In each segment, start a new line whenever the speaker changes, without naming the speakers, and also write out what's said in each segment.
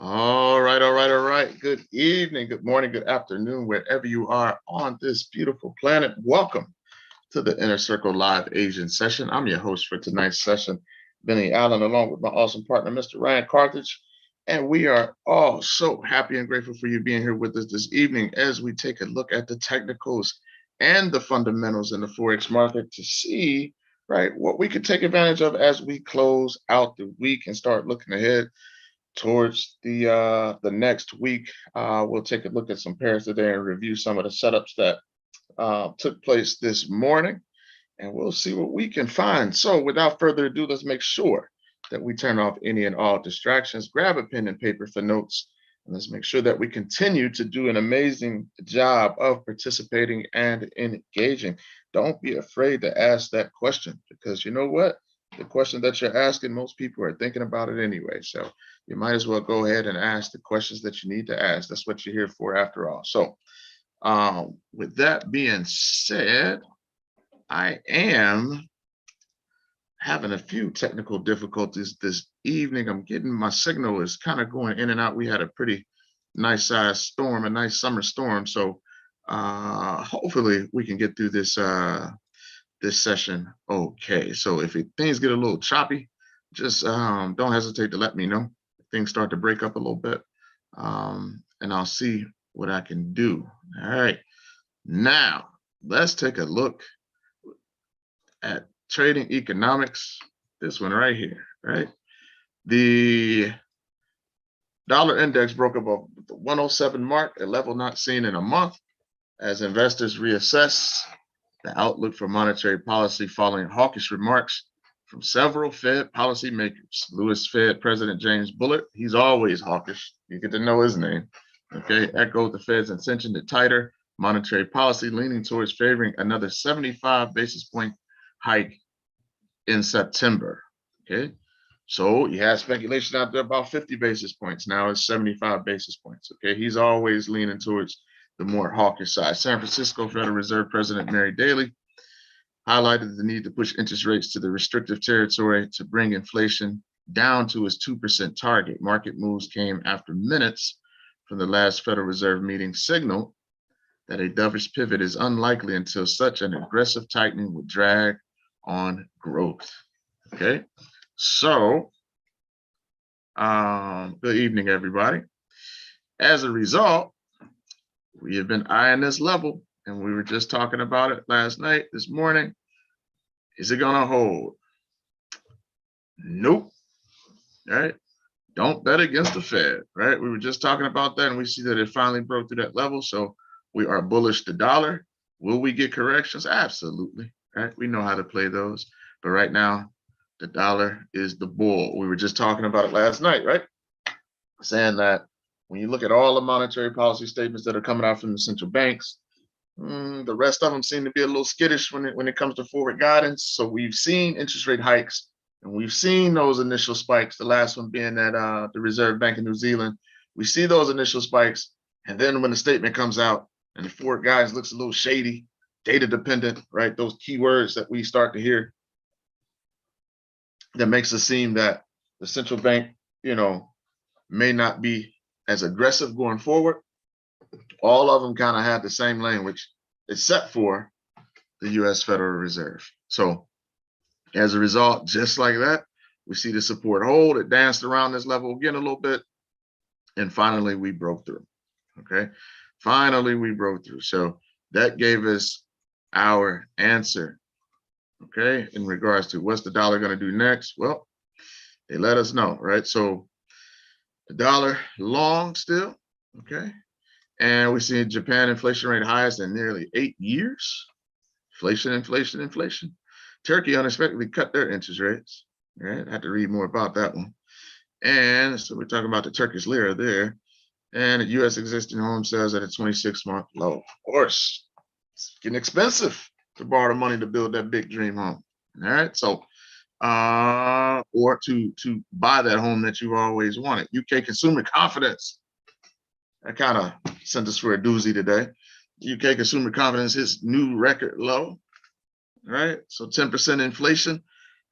All right. Good evening, good morning, good afternoon, wherever you are on this beautiful planet. Welcome to the Inner Circle Live Asian session. I'm your host for tonight's session, Benny Allen, along with my awesome partner, Mr. Ryan Carthage. And we are all so happy and grateful for you being here with us this evening as we take a look at the technicals and the fundamentals in the Forex market to see, right, what we could take advantage of as we close out the week and start looking ahead towards the next week. We'll take a look at some pairs today and review some of the setups that took place this morning, and we'll see what we can find. So, without further ado, let's make sure that we turn off any and all distractions. Grab a pen and paper for notes, and let's make sure that we continue to do an amazing job of participating and engaging. Don't be afraid to ask that question, because you know what? The question that you're asking, most people are thinking about it anyway. So you might as well go ahead and ask the questions that you need to ask. That's what you're here for after all. So with that being said, I am having a few technical difficulties this evening. I'm getting my signal is kind of going in and out. We had a pretty nice size storm, a nice summer storm. So hopefully we can get through this session okay. So if things get a little choppy, just don't hesitate to let me know. If things start to break up a little bit, and I'll see what I can do. All right. Now, let's take a look at trading economics. This one right here, right? The dollar index broke above the 107 mark, a level not seen in a month, as investors reassess the outlook for monetary policy following hawkish remarks from several Fed policymakers. Louis Fed President James Bullard, he's always hawkish. You get to know his name. Okay, echoed the Fed's intention to tighter monetary policy, leaning towards favoring another 75 basis point hike in September. Okay, so you had speculation out there about 50 basis points. Now it's 75 basis points. Okay, he's always leaning towards the more hawkish side. San Francisco Federal Reserve President Mary Daly highlighted the need to push interest rates to the restrictive territory to bring inflation down to its 2% target. Market moves came after minutes from the last Federal Reserve meeting signaled that a dovish pivot is unlikely until such an aggressive tightening would drag on growth. Okay, so good evening, everybody. As a result, we have been eyeing this level, and we were just talking about it last night, this morning. Is it going to hold? Nope. Right? Don't bet against the Fed, right? We were just talking about that, and we see that it finally broke through that level. So we are bullish the dollar. Will we get corrections? Absolutely. Right? We know how to play those. But right now, the dollar is the bull. We were just talking about it last night, right? Saying that when you look at all the monetary policy statements that are coming out from the central banks, the rest of them seem to be a little skittish when it comes to forward guidance. So we've seen interest rate hikes, and we've seen those initial spikes, the last one being at the Reserve Bank of New Zealand. We see those initial spikes, and then when the statement comes out and the forward guidance looks a little shady, data dependent, right? Those keywords that we start to hear, that makes it seem that the central bank, may not be as aggressive going forward. All of them kind of had the same language, except for the U.S. Federal Reserve. So as a result, just like that, we see the support hold. It danced around this level again a little bit, and finally we broke through. Okay, finally we broke through. So that gave us our answer. Okay, in regards to what's the dollar going to do next? Well, they let us know, right? So the dollar long still, okay? And we see Japan inflation rate highest in nearly 8 years. Inflation. Turkey unexpectedly cut their interest rates. Right? I had to read more about that one. And so we're talking about the Turkish lira there. And the U.S. existing home sales at a 26-month low. Of course, it's getting expensive to borrow the money to build that big dream home. All right, so or to buy that home that you've always wanted. UK consumer confidence. That kind of sent us for a doozy today. UK consumer confidence hits new record low. Right, so 10% inflation.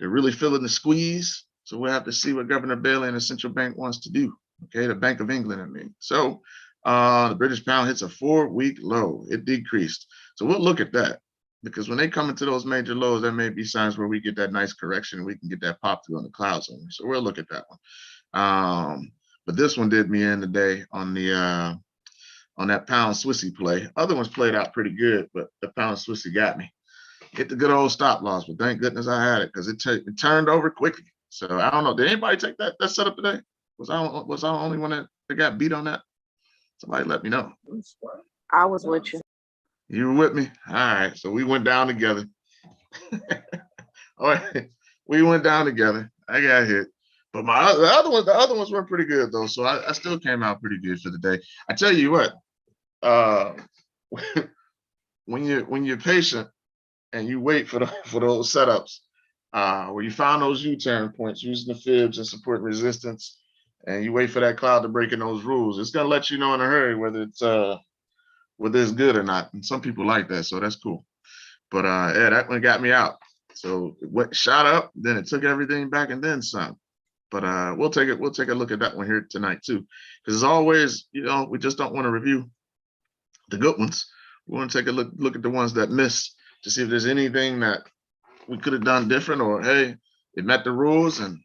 They're really feeling the squeeze. So we'll have to see what Governor Bailey and the central bank wants to do. Okay, the Bank of England, I mean. So the British pound hits a 4-week low. It decreased. So we'll look at that, because when they come into those major lows, there may be signs where we get that nice correction. We can get that pop through on the cloud zone. So we'll look at that one. But this one did me in today on that pound Swissy play. Other ones played out pretty good, but the pound Swissy got me. Hit the good old stop loss, but thank goodness I had it, because it turned over quickly. So I don't know. Did anybody take that setup today? Was I the only one that got beat on that? Somebody let me know.
I was with you.
You were with me? All right. So we went down together. All right. We went down together. I got hit. But the other ones were pretty good though. So I still came out pretty good for the day. I tell you what, when you're patient and you wait for those setups, where you found those U-turn points using the fibs and support resistance, and you wait for that cloud to break in those rules, it's gonna let you know in a hurry whether it's good or not. And some people like that, so that's cool. But yeah, that one got me out. So it shot up, then it took everything back and then some. But we'll take a look at that one here tonight too. Because as always, we just don't want to review the good ones. We want to take a look at the ones that miss, to see if there's anything that we could have done different, or hey, it met the rules. And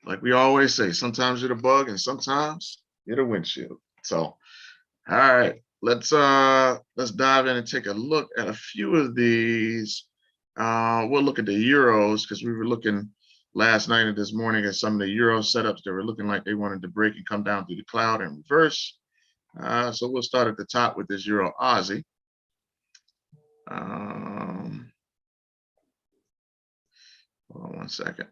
like we always say, sometimes you're the bug and sometimes you're the windshield. So all right, let's dive in and take a look at a few of these. We'll look at the euros, because we were looking last night and this morning at some of the euro setups that were looking like they wanted to break and come down through the cloud and reverse. So we'll start at the top with this euro Aussie. Hold on one second.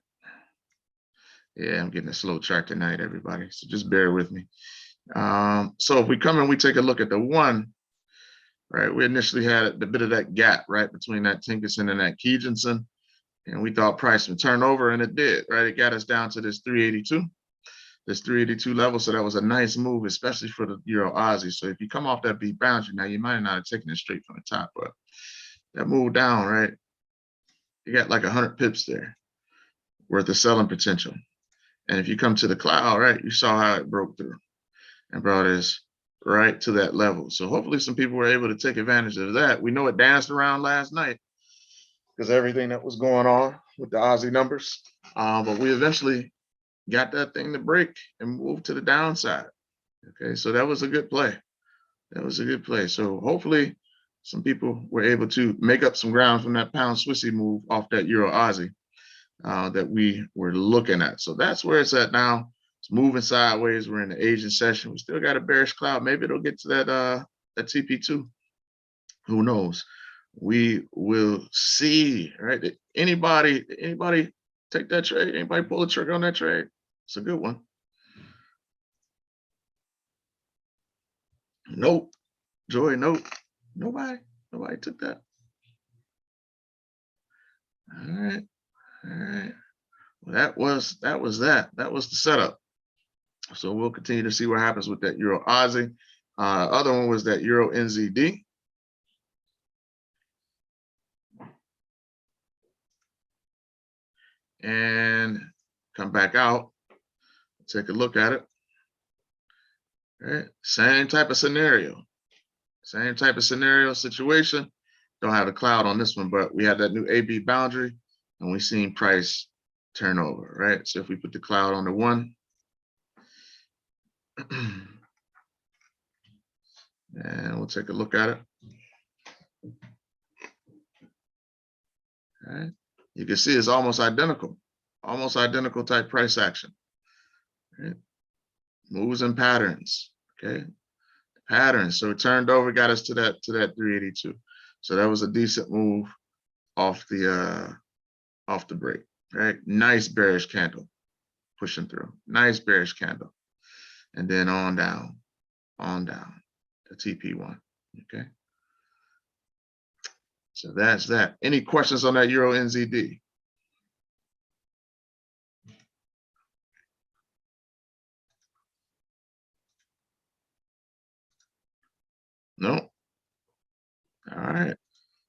Yeah, I'm getting a slow chart tonight, everybody, so just bear with me. So if we come and we take a look at the one, right, we initially had a bit of that gap right between that Tinkerson and that Keejenson, and we thought price would turn over, and it did, right? It got us down to this 382 level. So that was a nice move, especially for the euro Aussie. So if you come off that beat boundary, now you might not have taken it straight from the top, but that move down, right, you got like 100 pips there worth of selling potential. And if you come to the cloud, right, you saw how it broke through and brought us right to that level. So hopefully some people were able to take advantage of that. We know it danced around last night because everything that was going on with the Aussie numbers. But we eventually got that thing to break and move to the downside. Okay, so that was a good play. That was a good play. So hopefully some people were able to make up some ground from that pound Swissy move off that euro Aussie that we were looking at. So that's where it's at now. It's moving sideways. We're in the Asian session. We still got a bearish cloud. Maybe it'll get to that TP2. Who knows? We will see. Right? Anybody take that trade? Anybody pull the trigger on that trade? It's a good one. Nope. Joy, nope. Nobody took that. All right. All right. Well, that was that. That was the setup. So we'll continue to see what happens with that euro Aussie. Other one was that euro NZD. And come back out, take a look at it. All right, same type of scenario, situation. Don't have a cloud on this one, but we had that new AB boundary, and we seen price turn over, right? So if we put the cloud on the one, and we'll take a look at it. All right, you can see it's almost identical type price action. Right? Moves and patterns, okay? Patterns. So it turned over, got us to that 382. So that was a decent move off the break, right? Nice bearish candle pushing through. Nice bearish candle. And then on down to TP1. Okay. So that's that. Any questions on that euro NZD? No. All right.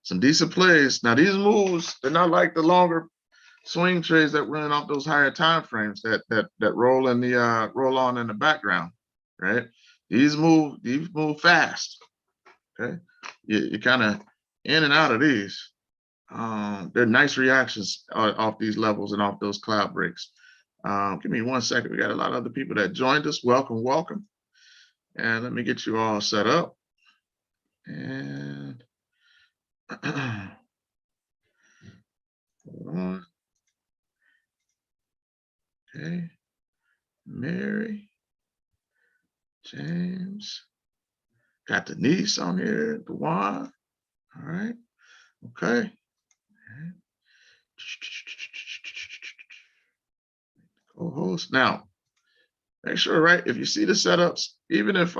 Some decent plays. Now these moves, they're not like the longer swing trades that run off those higher time frames that roll in the roll on in the background, right? These move fast. Okay, you kind of in and out of these. They're nice reactions off these levels and off those cloud breaks. Give me 1 second. We got a lot of other people that joined us. Welcome, welcome. And let me get you all set up. And hold on. Okay. Mary, James, got Denise on here, Dewan. All right. Okay. Co-host. Now, make sure, right? If you see the setups, even if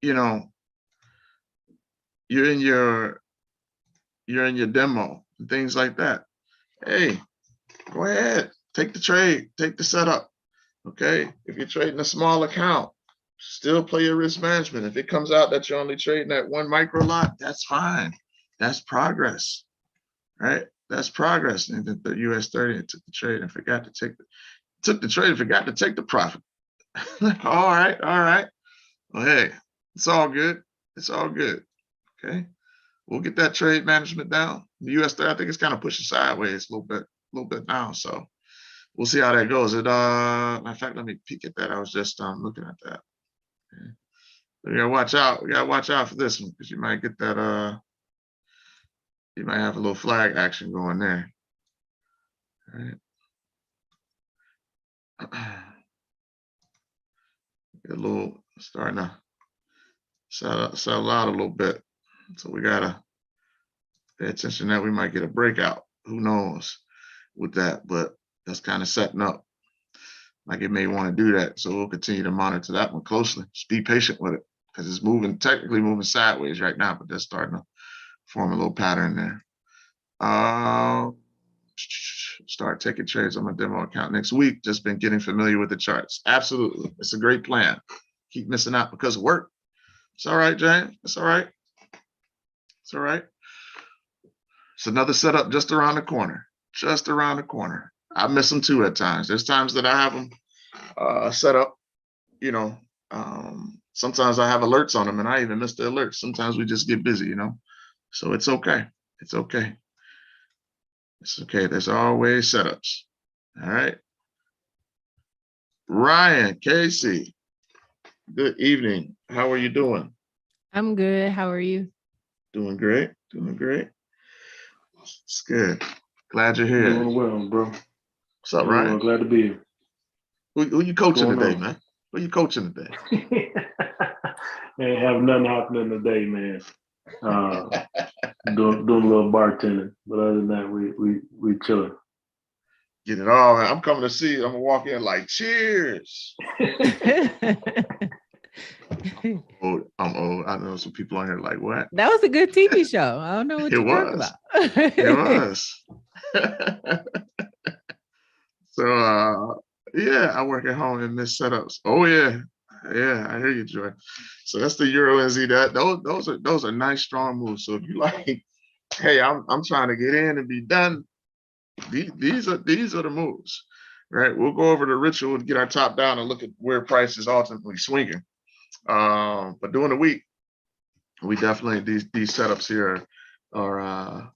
you know, you're in your demo and things like that. Hey, go ahead, take the trade, take the setup. Okay. If you're trading a small account, still play your risk management. If it comes out that you're only trading at 1 micro lot, that's fine. That's progress, right? That's progress. And the US 30 took the trade and forgot to take took the trade and forgot to take the profit. All right. Well, hey, it's all good. It's all good. Okay. We'll get that trade management down. The US 30, I think it's kind of pushing sideways a little bit now. So we'll see how that goes. Matter of fact, let me peek at that. I was just looking at that. Okay. So you gotta watch out. We gotta watch out for this one because you might get that you might have a little flag action going there. All right. Get a little starting to settle out a little bit. So we gotta pay attention that we might get a breakout. Who knows with that, but that's kind of setting up. Like it may want to do that. So we'll continue to monitor that one closely. Just be patient with it because it's technically moving sideways right now, but that's starting to form a little pattern there. Start taking trades on my demo account next week. Just been getting familiar with the charts. Absolutely. It's a great plan. Keep missing out because of work. It's all right, James. It's all right. It's all right. It's another setup just around the corner. Just around the corner. I miss them too at times. There's times that I have them set up, you know. Sometimes I have alerts on them and I even miss the alerts. Sometimes we just get busy, you know. So it's okay. It's okay. It's okay. There's always setups. All right. Ryan, Casey, good evening. How are you doing?
I'm good. How are you?
Doing great. Doing great. It's good. Glad you're here.
Doing well, bro.
What's up, Ryan?
Well, glad to be here.
Who you coaching today, man? Who you coaching today?
Man, have nothing happening today, man. Doing a little bartending, but other than that, we chilling.
Get it all, man. I'm coming to see you. I'm gonna walk in like, cheers. I'm old. I know some people on here like, what?
That was a good TV show. I don't know what you're talking about.
It was. So yeah, I work at home in this setups. Oh yeah. Yeah, I hear you, Joy. So that's the Euro NZ. Those are nice strong moves. So if you like, hey, I'm trying to get in and be done. These are the moves, right? We'll go over the ritual and get our top down and look at where price is ultimately swinging. But during the week, we definitely these setups here are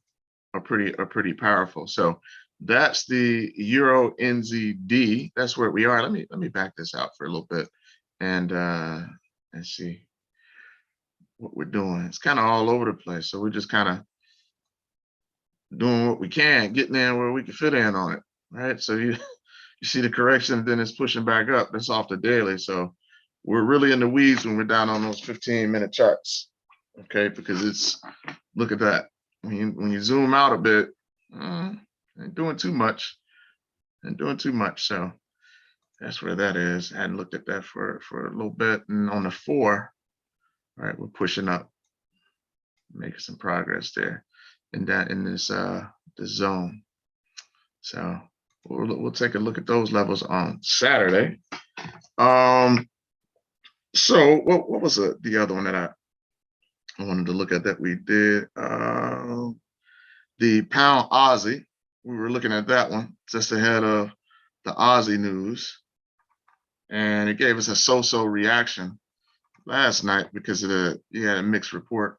pretty powerful. So that's the Euro NZD. That's where we are. Let me back this out for a little bit and see what we're doing. It's kind of all over the place. So we're just kind of doing what we can, getting in where we can fit in on it, right? So you see the correction, and then it's pushing back up. That's off the daily. So we're really in the weeds when we're down on those 15-minute charts, okay? Because it's, look at that. When you zoom out a bit, ain't doing too much. So that's where that is. I hadn't looked at that for a little bit. And on the 4, all right, we're pushing up, making some progress there in this zone. So we'll take a look at those levels on Saturday. So what was the other one that I wanted to look at that. We did the pound Aussie. We were looking at that one just ahead of the Aussie news. And it gave us a so-so reaction last night because you had a mixed report.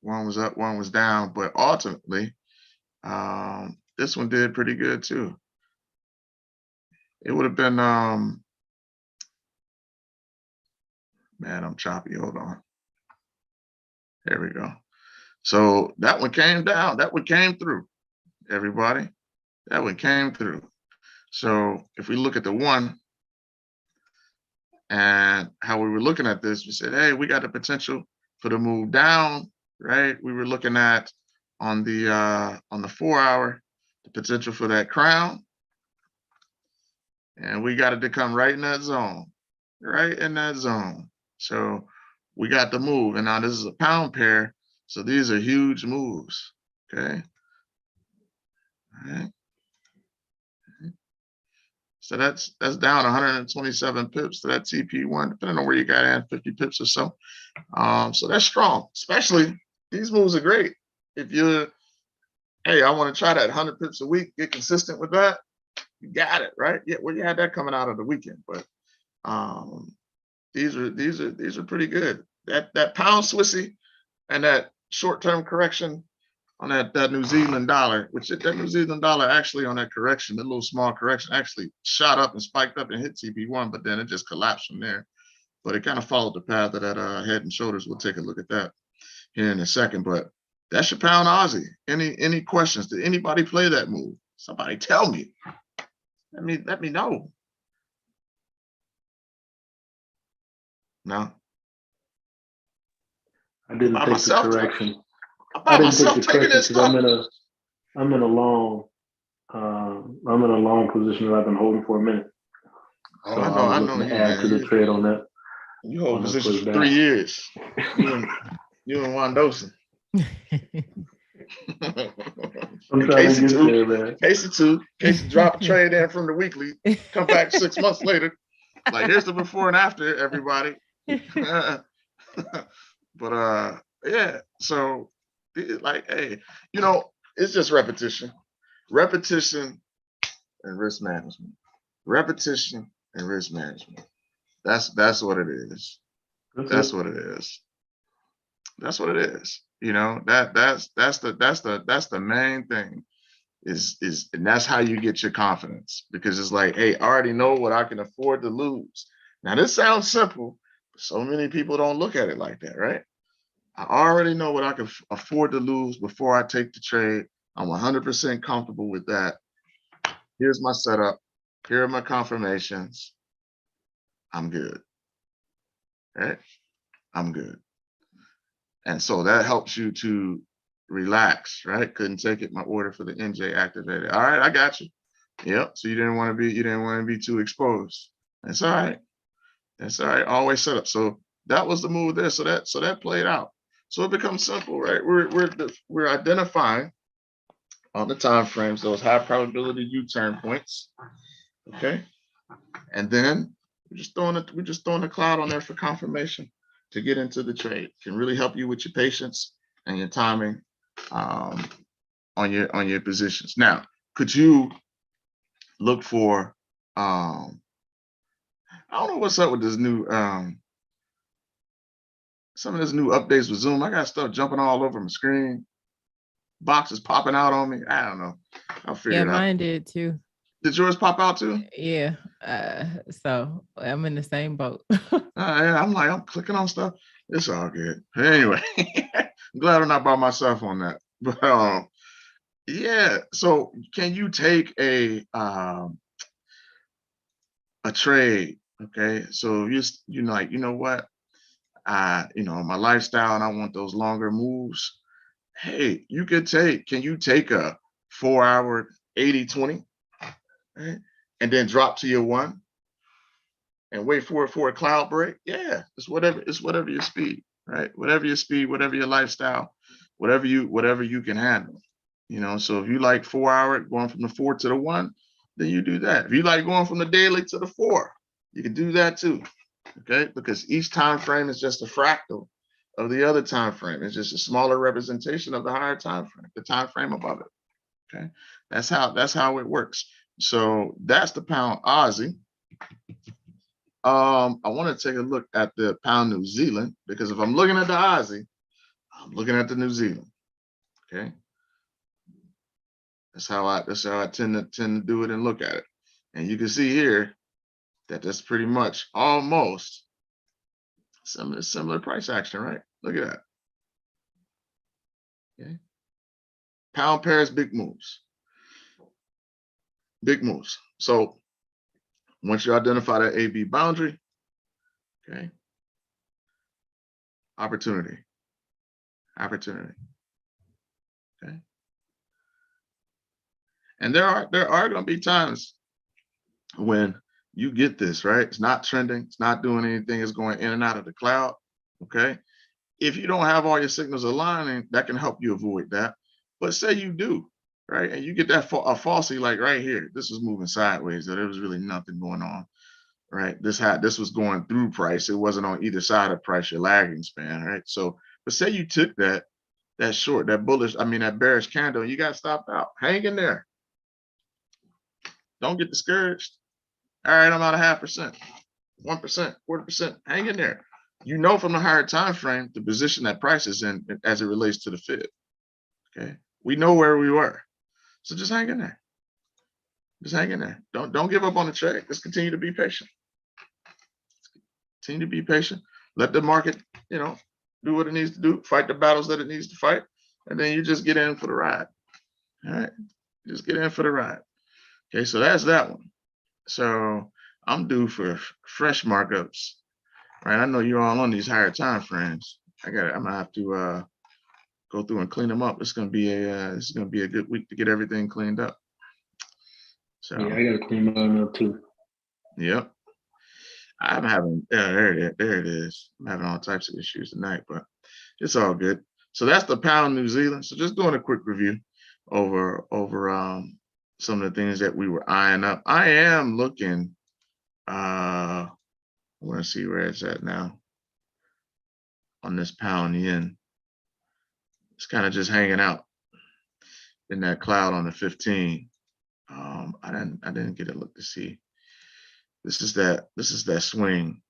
One was up, one was down, but ultimately, this one did pretty good too. It would have been, man, I'm choppy. Hold on. There we go. So that one came down. That one came through, everybody. That one came through. So if we look at the one and how we were looking at this, we said, hey, we got the potential for the move down, right? We were looking at on the 4 hour, the potential for that crown. And we got it to come right in that zone, right in that zone. So we got the move. And now this is a pound pair. So these are huge moves. Okay. All right. So that's down 127 pips to that TP1, depending on where you got in, 50 pips or so. So that's strong, especially these moves are great. If you're, hey, I want to try that 100 pips a week, get consistent with that, you got it, right? Yeah, well, you had that coming out of the weekend, but these are pretty good. That pound Swissy and that short-term correction on that New Zealand dollar, which that New Zealand dollar actually on that correction, the little small correction actually shot up and spiked up and hit TP1, but then it just collapsed from there. But it kind of followed the path of that head and shoulders. We'll take a look at that here in a second. But that's your pound Aussie. Any questions? Did anybody play that move? Somebody tell me. Let me know. No.
I didn't take the correction.
I didn't take the correction
because I'm in a long position that I've been holding for a minute.
Oh,
so
I know
you,
you,
add
man.
to the trade on that.
You hold positions for 3 years. You and Juan Dosen.
I'm trying to get there, man.
Casey drop a trade in from the weekly, come back 6 months later. Like, here's the before and after, everybody. But yeah, so like, hey, it's just repetition and risk management. Repetition and risk management. That's what it is. That's what it is. That's what it is. That's the main thing is and that's how you get your confidence, because it's like, hey, I already know what I can afford to lose. Now this sounds simple, but so many people don't look at it like that, right? I already know what I can afford to lose before I take the trade. I'm 100% comfortable with that. Here's my setup. Here are my confirmations. I'm good. Right? I'm good. And so that helps you to relax, right? Couldn't take it. My order for the NJ activated. All right, I got you. Yep. So you didn't want to be too exposed. That's all right. That's all right. Always set up. So that was the move there. So that played out. So it becomes simple, right? We're identifying on the time frames those high probability U-turn points. Okay. And then we're just throwing the cloud on there for confirmation to get into the trade. Can really help you with your patience and your timing on your positions. Now, could you look for I don't know what's up with this new some of this new updates with Zoom. I got stuff jumping all over my screen. Boxes popping out on me. I don't know. I'll figure it out.
Yeah, mine did too.
Did yours pop out too?
Yeah. So I'm in the same boat.
Yeah, I'm clicking on stuff. It's all good. Anyway, I'm glad I'm not by myself on that. But yeah. So can you take a trade? Okay. So you're like, you know what? My lifestyle and I want those longer moves. Hey, can you take a 4 hour 80-20, right? And then drop to your one and wait for a cloud break? Yeah, it's whatever your speed, right? Whatever your speed, whatever your lifestyle, whatever you can handle. So if you like 4 hour going from the 4 to the 1, then you do that. If you like going from the daily to the 4, you can do that too. Okay, because each time frame is just a fractal of the other time frame. It's just a smaller representation of the higher time frame, the time frame above it. Okay, that's how it works. So that's the pound Aussie. I want to take a look at the pound New Zealand, because if I'm looking at the Aussie, I'm looking at the New Zealand. Okay, that's how I tend to do it and look at it. And you can see here that that's pretty much almost similar price action, right? Look at that. Okay, pound pairs, big moves. Big moves. So once you identify that AB boundary, okay, opportunity. Okay. And there are going to be times when you get this, right? It's not trending, it's not doing anything, it's going in and out of the cloud. Okay. If you don't have all your signals aligning, that can help you avoid that. But say you do, right? And you get that a falsie like right here. This was moving sideways, so there was really nothing going on. Right, this was going through price. It wasn't on either side of price, your lagging span, right? So, but say you took that short, that bullish, that bearish candle, you got stopped out. Hang in there. Don't get discouraged. All right, I'm out of 0.5%, 1%, 40%. Hang in there. You know from the higher time frame the position that price is in as it relates to the Fed. Okay, we know where we were, so just hang in there. Just hang in there. Don't give up on the trade. Just continue to be patient. Continue to be patient. Let the market, do what it needs to do. Fight the battles that it needs to fight, and then you just get in for the ride. All right, just get in for the ride. Okay, so that's that one. So I'm due for fresh markups. Right, I know you're all on these higher time frames. I'm gonna have to go through and clean them up. It's gonna be a good week to get everything cleaned up. So
yeah, I gotta clean mine up too.
Yep. I'm having there it is. I'm having all types of issues tonight, but it's all good. So that's the pound New Zealand. So just doing a quick review over some of the things that we were eyeing up. I am looking. I want to see where it's at now on this pound yen. It's kind of just hanging out in that cloud on the 15. I didn't get a look to see. This is that swing.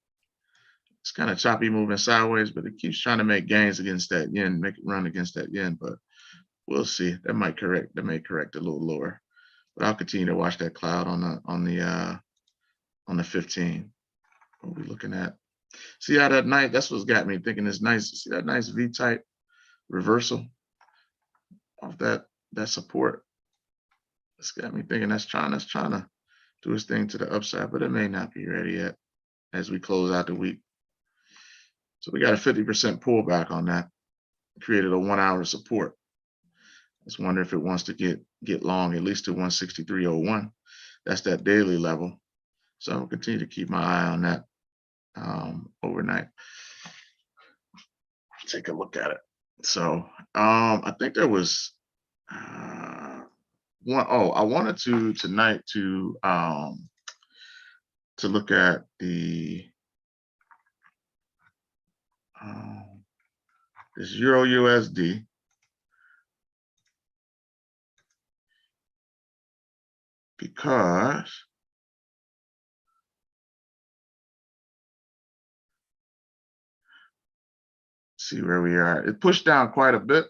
It's kind of choppy moving sideways, but it keeps trying to make gains against that yen, make it run against that yen, but we'll see. That may correct a little lower. But I'll continue to watch that cloud on the 15. What are we looking at? See how that night, that's what's got me thinking it's nice. See that nice V-type reversal off that support? It's got me thinking that's trying to do its thing to the upside, but it may not be ready yet as we close out the week. So we got a 50% pullback on that. Created a 1 hour support. Let's wonder if it wants to get long, at least to 163.01. That's that daily level. So I'll continue to keep my eye on that overnight. Take a look at it. So I think there was one. Oh, I wanted to tonight to look at the this Euro USD. Because see where we are. It pushed down quite a bit.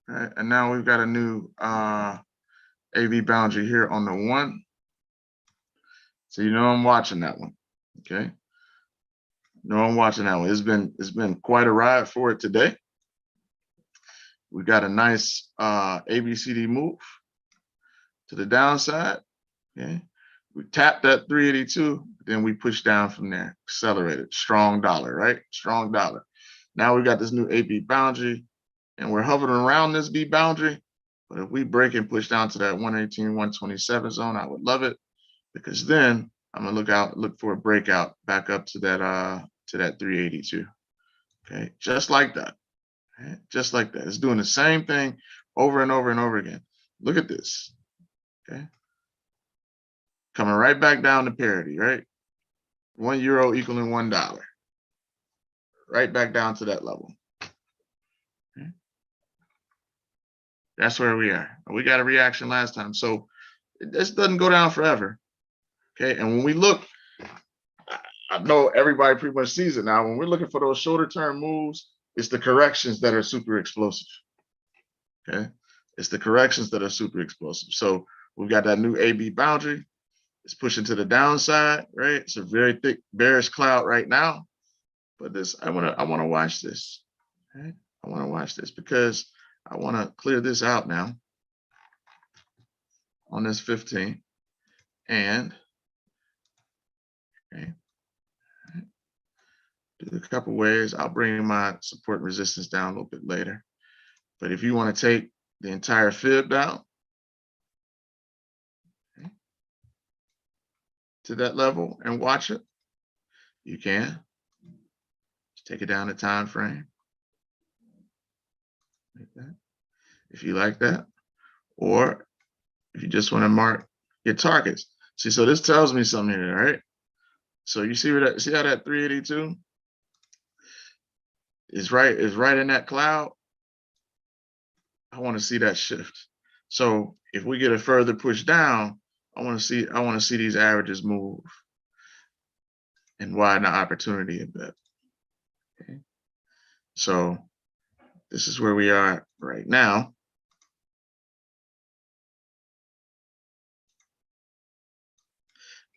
Right? And now we've got a new AV boundary here on the 1. So I'm watching that one. Okay. I'm watching that one. It's been quite a ride for it today. We got a nice ABCD move to the downside. Okay. We tapped that 382, then we pushed down from there, accelerated. Strong dollar, right? Strong dollar. Now we got this new AB boundary, and we're hovering around this B boundary. But if we break and push down to that 118, 127 zone, I would love it, because then I'm gonna look for a breakout back up to that 382. Okay, just like that. Okay? Just like that. It's doing the same thing over and over and over again. Look at this. Okay. Coming right back down to parity, right? €1 equaling $1. right back down to that level. Okay. That's where we are. We got a reaction last time. So this doesn't go down forever. Okay. And when we look, I know everybody pretty much sees it now. When we're looking for those shorter term moves, it's the corrections that are super explosive. Okay. It's the corrections that are super explosive. So we've got that new AB boundary. It's pushing to the downside, right? It's a very thick bearish cloud right now. But this, I want to watch this. Okay? I want to watch this because I want to clear this out now on this 15. And okay, do it a couple ways. I'll bring my support and resistance down a little bit later. But if you want to take the entire fib down, okay, to that level and watch it, you can. Just take it down the time frame. Like that. If you like that. Or if you just want to mark your targets. See, so this tells me something here, right? So you see where that, see how that 382 is right in that cloud? I want to see that shift. So if we get a further push down, I want to see these averages move and widen the opportunity a bit. Okay. So this is where we are right now.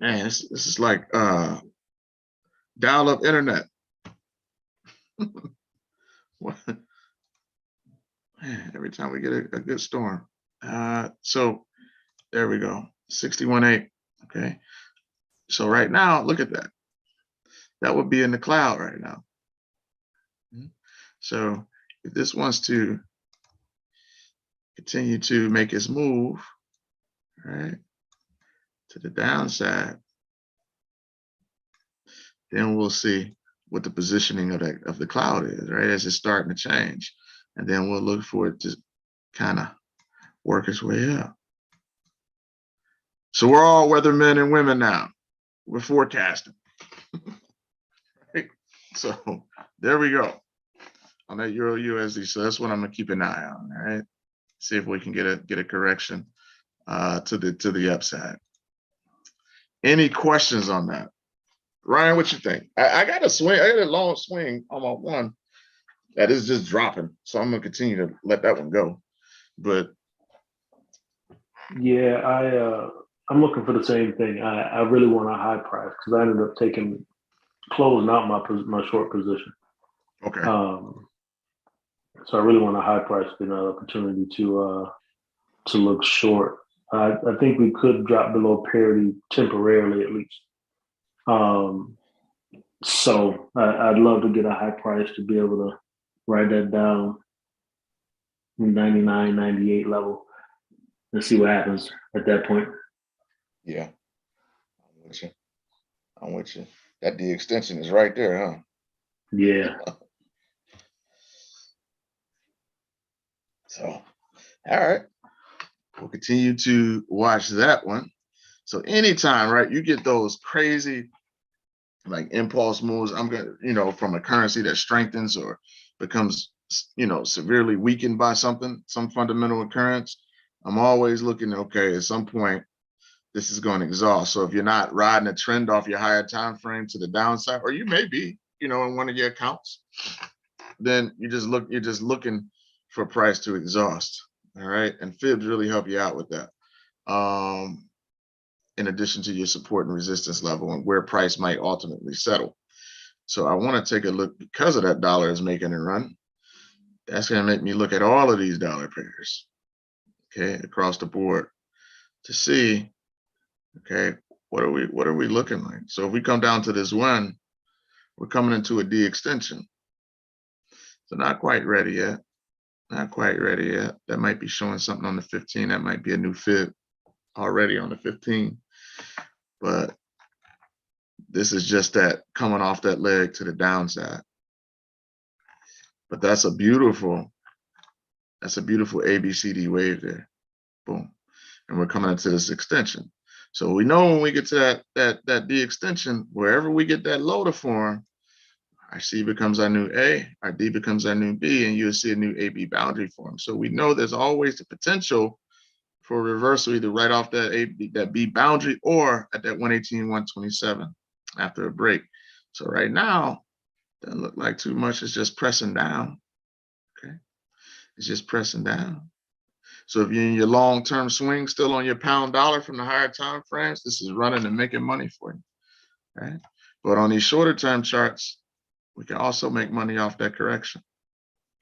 Man, this is like dial-up internet. Man, every time we get a good storm. So there we go, 61.8. Okay. So right now, look at that. That would be in the cloud right now. So if this wants to continue to make its move, right, to the downside, then we'll see what the positioning of the cloud is, right, as it's starting to change. And then we'll look for it to kind of work its way up. So we're all weathermen and women now. We're forecasting. Right? So there we go on that Euro USD. So that's what I'm gonna keep an eye on. All right. See if we can get a correction to the upside. Any questions on that? Ryan, what you think? I got a swing, I got a long swing on my one that is just dropping. So I'm gonna continue to let that one go. But
yeah, I'm looking for the same thing. I really want a high price because I ended up closing out my short position.
okay.
So I really want a high price, an opportunity to look short. I think we could drop below parity temporarily, at least. So I'd love to get a high price to be able to write that down 99, 98 level and see what happens at that point.
Yeah, I'm with you. That D extension is right there, huh?
Yeah.
So, all right. We'll continue to watch that one. So anytime, right, you get those crazy like impulse moves, I'm gonna, from a currency that strengthens or becomes, severely weakened by some fundamental occurrence, I'm always looking, okay, at some point, this is going to exhaust. So if you're not riding a trend off your higher time frame to the downside, or you may be, in one of your accounts, then you're just looking for price to exhaust. All right. And fibs really help you out with that. In addition to your support and resistance level and where price might ultimately settle. So I want to take a look, because of that dollar is making a run. That's going to make me look at all of these dollar pairs, okay, across the board to see, okay, what are we looking like? So if we come down to this one, we're coming into a D extension. So not quite ready yet. Not quite ready yet. That might be showing something on the 15. That might be a new fib already on the 15. But this is just that coming off that leg to the downside. But that's a beautiful ABCD wave there. Boom. And we're coming into this extension. So we know when we get to that D extension, wherever we get that low to form, Our C becomes our new A, our D becomes our new B, and you'll see a new AB boundary form. So we know there's always the potential for reversal, either right off that B boundary or at that 118, 127 after a break. So right now, doesn't look like too much. It's just pressing down. Okay, it's just pressing down. So if you're in your long-term swing, still on your pound dollar from the higher time frames, this is running and making money for you. Right? But on these shorter term charts, we can also make money off that correction.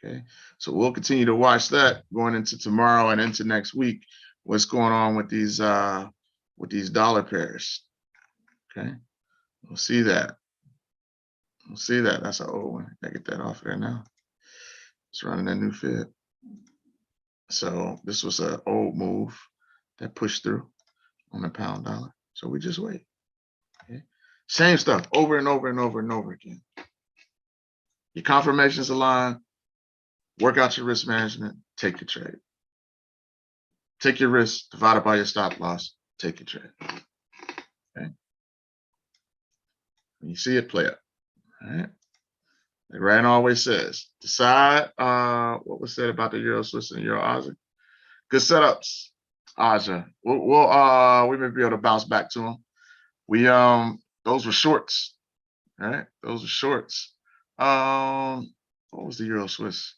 Okay, so we'll continue to watch that going into tomorrow and into next week. What's going on with these dollar pairs? Okay, we'll see that. We'll see that. That's an old one. I get that off there now. It's running a new fib. So this was an old move that pushed through on the pound dollar. So we just wait. Okay, same stuff over and over and over and over again. Your confirmations align. Work out your risk management. Take your trade. Take your risk divided by your stop loss. Take your trade. Okay. When you see it, play it. All right. Like Ryan always says, decide what was said about the Euro Swiss and Euro Aussie. Good setups, Aja. We may be able to bounce back to them. We those were shorts. All right, those are shorts. What was the Euro Swiss?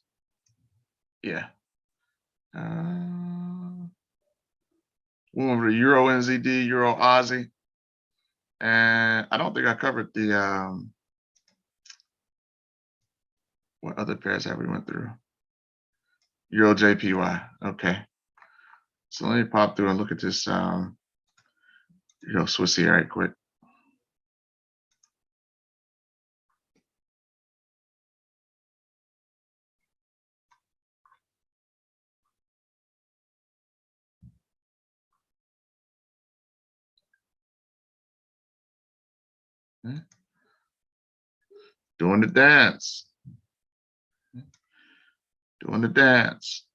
Yeah. We went over the Euro NZD, Euro Aussie, and I don't think I covered the what other pairs have we went through? Euro JPY. Okay. So let me pop through and look at this Euro Swiss here right quick. Doing the dance. Doing the dance.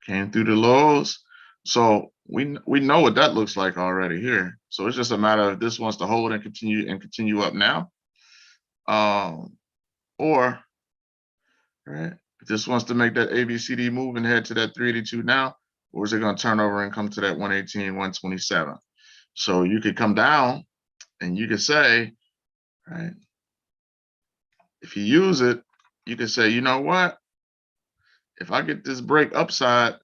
Came through the lows. So we know what that looks like already here. So it's just a matter of this wants to hold and continue up now. Or right, if this wants to make that ABCD move and head to that 382 now, or is it going to turn over and come to that 118, 127? So you could come down and you could say, right, if you use it, you could say, you know what? If I get this break upside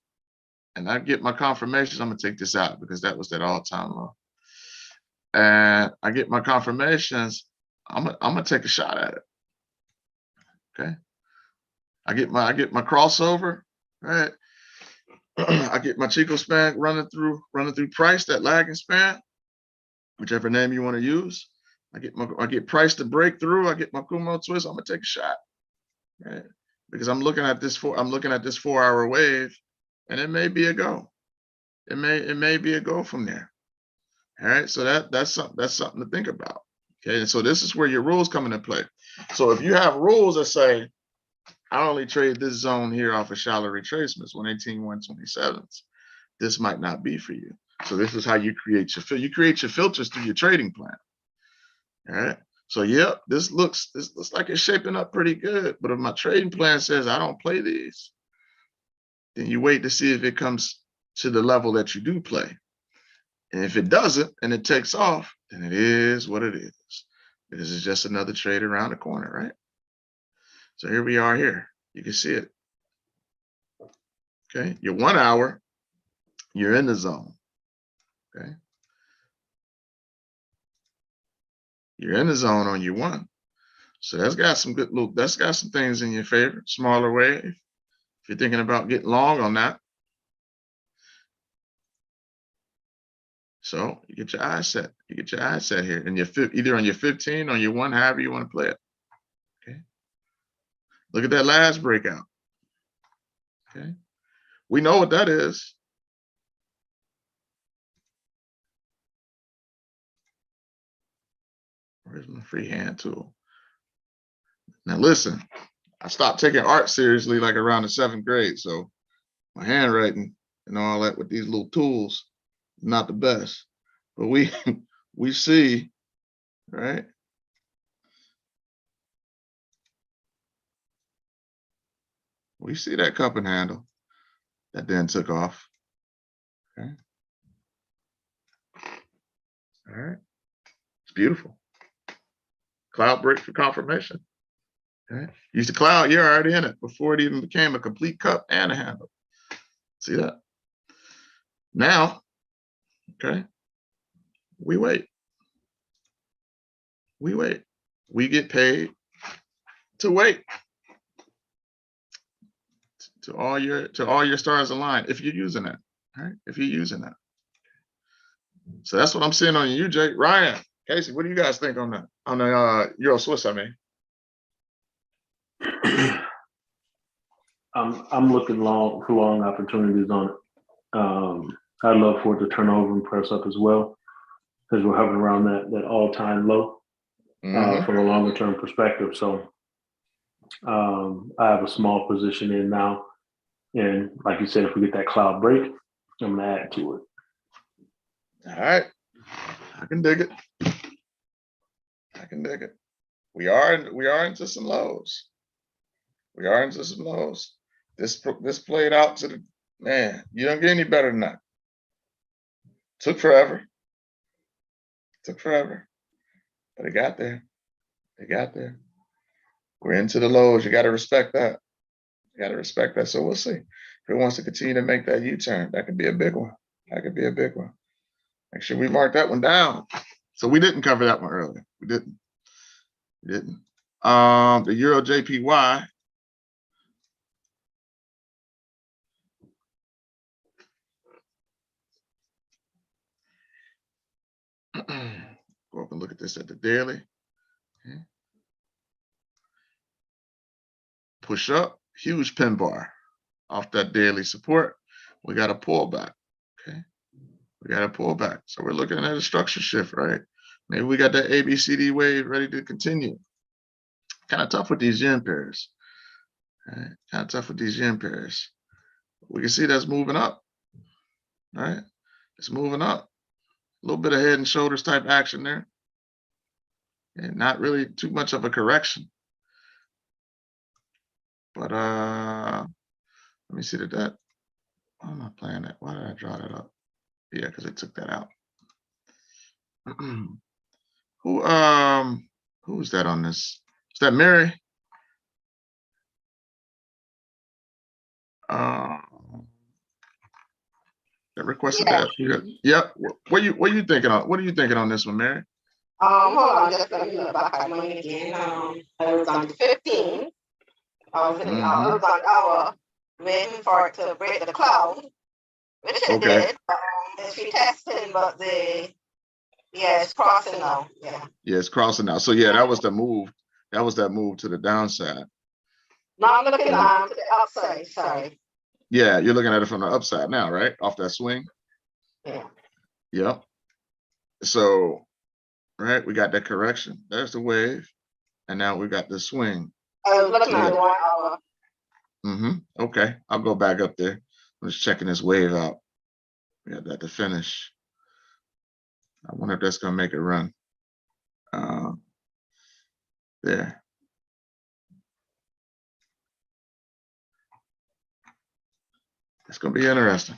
and I get my confirmations, I'm gonna take this out because that was that all-time low. And I get my confirmations, I'm gonna take a shot at it. Okay. I get my crossover, right? I get my Chico span running through price, that lagging span, whichever name you want to use. I get price to break through. I get my Kumo twist. I'm gonna take a shot, right? Because I'm looking at this 4-hour wave, and it may be a go. It may be a go from there. All right, so that's something to think about. Okay, and so this is where your rules come into play. So if you have rules that say, I only trade this zone here off of shallow retracements, 118, 127s, this might not be for you. So this is how you create your filters through your trading plan. All right. So yep, this looks like it's shaping up pretty good. But if my trading plan says I don't play these, then you wait to see if it comes to the level that you do play. And if it doesn't and it takes off, then it is what it is. This is just another trade around the corner, right? So here we are here. You can see it. Okay, your 1 hour, you're in the zone. Okay. You're in the zone on your one. So that's got some things in your favor. Smaller wave. If you're thinking about getting long on that. So you get your eyes set. You get your eyes set here. And either on your 15 or your one, however you want to play it. Okay. Look at that last breakout. Okay. We know what that is. Where's my freehand tool? Now listen, I stopped taking art seriously like around the 7th grade. So my handwriting and all that with these little tools, not the best. But we see, right? We see that cup and handle that then took off. Okay. All right. It's beautiful. Cloud break for confirmation. Okay. Use the cloud, you're already in it before it even became a complete cup and a handle. See that? Now, okay, we wait. We wait. We get paid to wait. To all your stars align if you're using that. All right. If you're using that. So that's what I'm seeing on you, Jake. Ryan, Casey, what do you guys think on that? On the Euro Swiss, I mean.
I'm looking for long opportunities on it. I'd love for it to turn over and press up as well, because we're hovering around that all-time low from a longer term perspective. So I have a small position in now, and like you said, if we get that cloud break, I'm gonna add to it.
All right, I can dig it. I can dig it. We are into some lows. We are into some lows. This played out to the man. You don't get any better than that. Took forever. Took forever, but it got there. It got there. We're into the lows. You got to respect that. You got to respect that. So we'll see if it wants to continue to make that U-turn. That could be a big one. That could be a big one. Make sure we mark that one down. So we didn't cover that one earlier. We didn't. We didn't. The Euro JPY. Go up and look at this at the daily. Okay. Push up, huge pin bar off that daily support. We got a pullback. Okay. We got a pullback. So we're looking at a structure shift, right? Maybe we got that ABCD wave ready to continue. Kind of tough with these yen pairs. Right? Kind of tough with these yen pairs. We can see that's moving up. Right? It's moving up. A little bit of head and shoulders type action there. And not really too much of a correction. But let me see that. Why am I playing that? Why did I draw that up? Yeah, because it took that out. Who is that on this? Is that Mary? That requested that. Yeah. What you thinking on? What are you thinking on this one, Mary?
Hold on, just let me look back at mine again. It was on the 15th. I was on our waiting for it to break the cloud, which it did. It's retesting, but it's crossing now. Yeah,
it's crossing now. So yeah, that was the move. That was that move to the downside.
No, I'm looking to the upside. Sorry.
Yeah, you're looking at it from the upside now, right? Off that swing.
Yeah.
Yep. So, right, we got that correction. There's the wave, and now we got the swing.
I was looking at the 1 hour.
Okay, I'll go back up there. I'm just checking this wave out. We got that to finish. I wonder if that's gonna make it run. There. It's gonna be interesting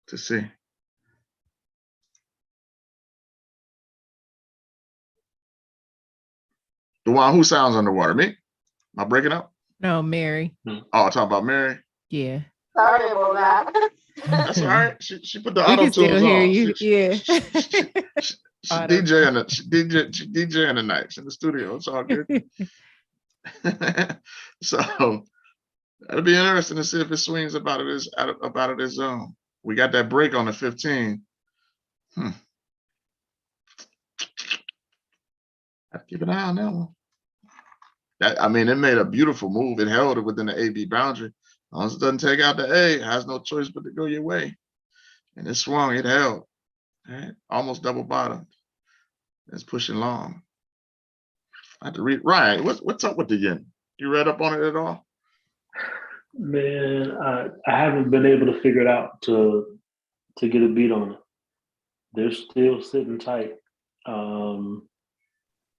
to see. The one who sounds underwater, me? Am I breaking up?
No, Mary.
Oh, talking about Mary?
Yeah.
Sorry about that.
That's all right. She put the
We
auto
can still
tunes
hear
on.
you.
She DJing the nights in the studio. It's all good. So it'll be interesting to see if it swings about it is zone. We got that break on the 15. Have to keep an eye on that one. I mean, it made a beautiful move. It held it within the AB boundary. As long as it doesn't take out the A, it has no choice but to go your way. And it swung, it held. Right? Almost double bottomed. It's pushing long. I have to read. Ryan, what's up with the yen? You read up on it at all?
Man, I haven't been able to figure it out to get a beat on it. They're still sitting tight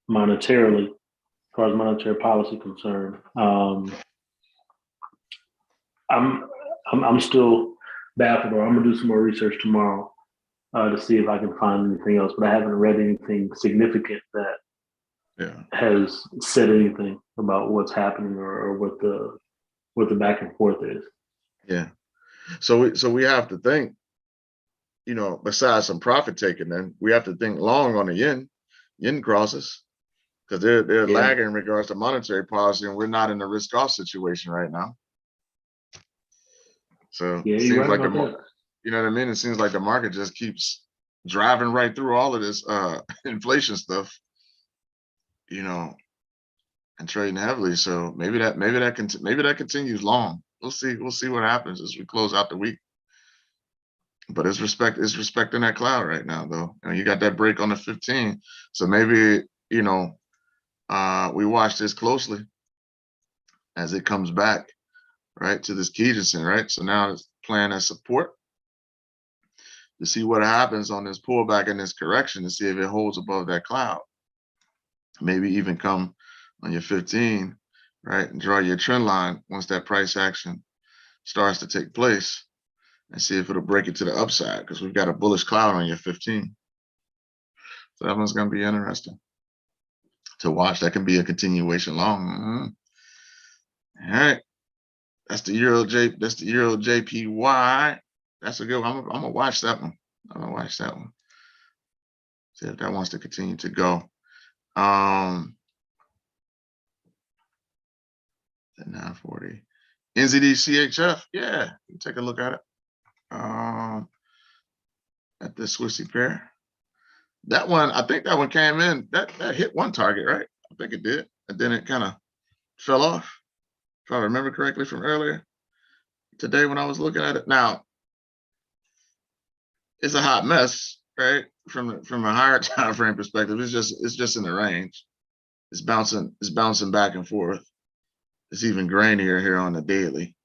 monetarily, as far as monetary policy concerned. I'm still baffled, or I'm gonna do some more research tomorrow to see if I can find anything else. But I haven't read anything significant that has said anything about what's happening or what the back and forth is.
Yeah. So we have to think, you know, besides some profit taking, then we have to think long on the yen crosses, because they're lagging in regards to monetary policy, and we're not in a risk off situation right now. So it seems
right
like you know what I mean? It seems like the market just keeps driving right through all of this inflation stuff, you know, and trading heavily. So maybe that continues long. We'll see what happens as we close out the week. But it's respecting that cloud right now, though. You know, you got that break on the 15. So maybe, you know, we watch this closely as it comes back, right, to this Kijisen, right? So now it's playing as support to see what happens on this pullback and this correction, to see if it holds above that cloud. Maybe even come on your 15, right, and draw your trend line once that price action starts to take place, and see if it'll break it to the upside, because we've got a bullish cloud on your 15. So that one's going to be interesting to watch. That can be a continuation long. All right. That's the Euro JPY. That's a good one. I'm gonna watch that one. See if that wants to continue to go. The 940. NZD CHF. Yeah, take a look at it. At the Swissy pair. That one, I think that one came in. That hit one target, right? I think it did. And then it kind of fell off, if I remember correctly from earlier today when I was looking at it. Now, it's a hot mess, right? From a higher time frame perspective, it's just in the range. It's bouncing back and forth. It's even grainier here on the daily.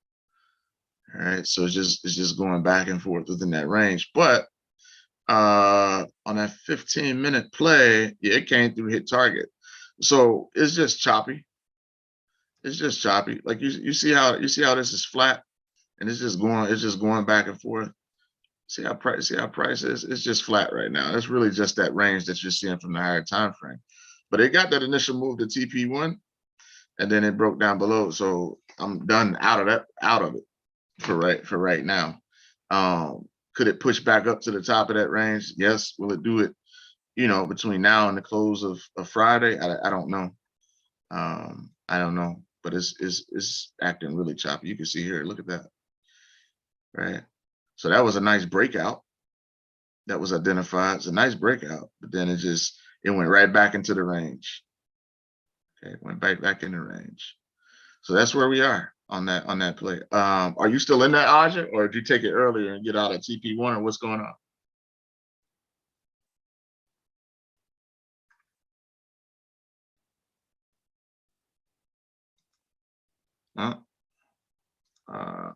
All right, so it's just going back and forth within that range. But on that 15-minute play, yeah, it came through hit target. So it's just choppy. It's just choppy. Like you see how this is flat, and it's just going back and forth. See how price is? It's just flat right now. It's really just that range that you're seeing from the higher time frame. But it got that initial move to TP1, and then it broke down below. So I'm done out of it for right now. Could it push back up to the top of that range? Yes. Will it do it, you know, between now and the close of Friday? I don't know. I don't know. But it's acting really choppy. You can see here. Look at that. Right. So that was a nice breakout. That was identified. It's a nice breakout, but then it went right back into the range. Okay, it went back in the range. So that's where we are on that play. Are you still in that, Aja, or did you take it earlier and get out of TP1, or what's going on? Huh?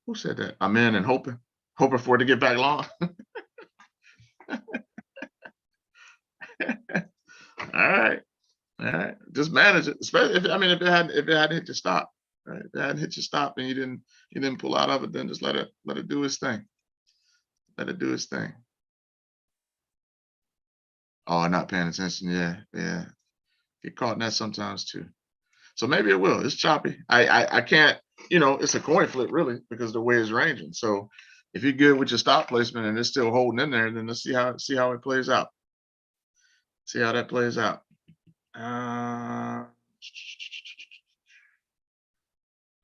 Who said that? I'm in and hoping for it to get back long. All right. Just manage it. Especially if it hadn't hit your stop, right? If it hadn't hit your stop and you didn't pull out of it, then just let it do its thing. Let it do its thing. Oh, not paying attention. Yeah. Get caught in that sometimes too. So maybe it will. It's choppy. I can't, it's a coin flip really, because the way it's ranging. So if you're good with your stop placement and it's still holding in there, then let's see how it plays out. See how that plays out. I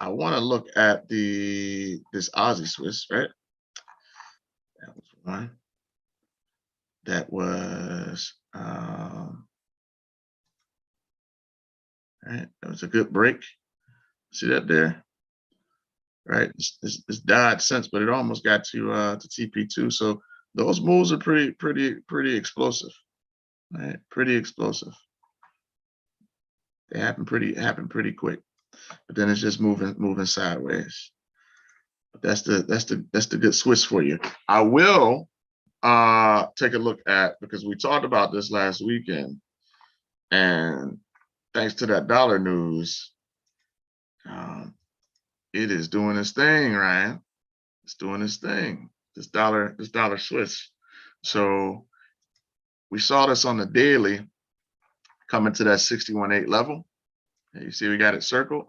want to look at this Aussie Swiss, right? That was one. That was right. That was a good break. See that there? Right. It's died since, but it almost got to TP2. So those moves are pretty explosive. Right? Pretty explosive. They happen pretty quick. But then it's just moving sideways. That's the good Swiss for you. I will take a look at, because we talked about this last weekend, and thanks to that dollar news, it is doing its thing, Ryan. It's doing its thing. This dollar Swiss. So we saw this on the daily coming to that 61.8 level. And you see we got it circled,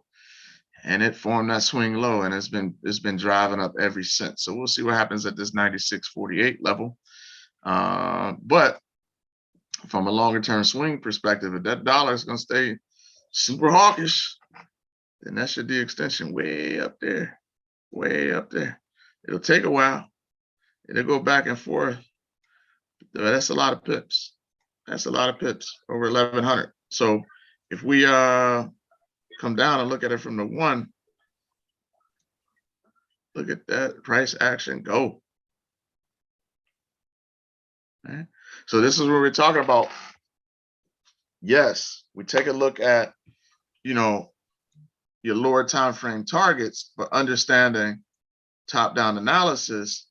and it formed that swing low, and it's been driving up ever since. So we'll see what happens at this 96.48 level. But from a longer term swing perspective, if that dollar is going to stay super hawkish, then that should be extension way up there, way up there. It'll take a while. It'll go back and forth. That's a lot of pips. That's a lot of pips, over 1,100. So if we come down and look at it from the one, look at that price action go. Okay. So this is where we're talking about. Yes, we take a look at, your lower time frame targets, but understanding top-down analysis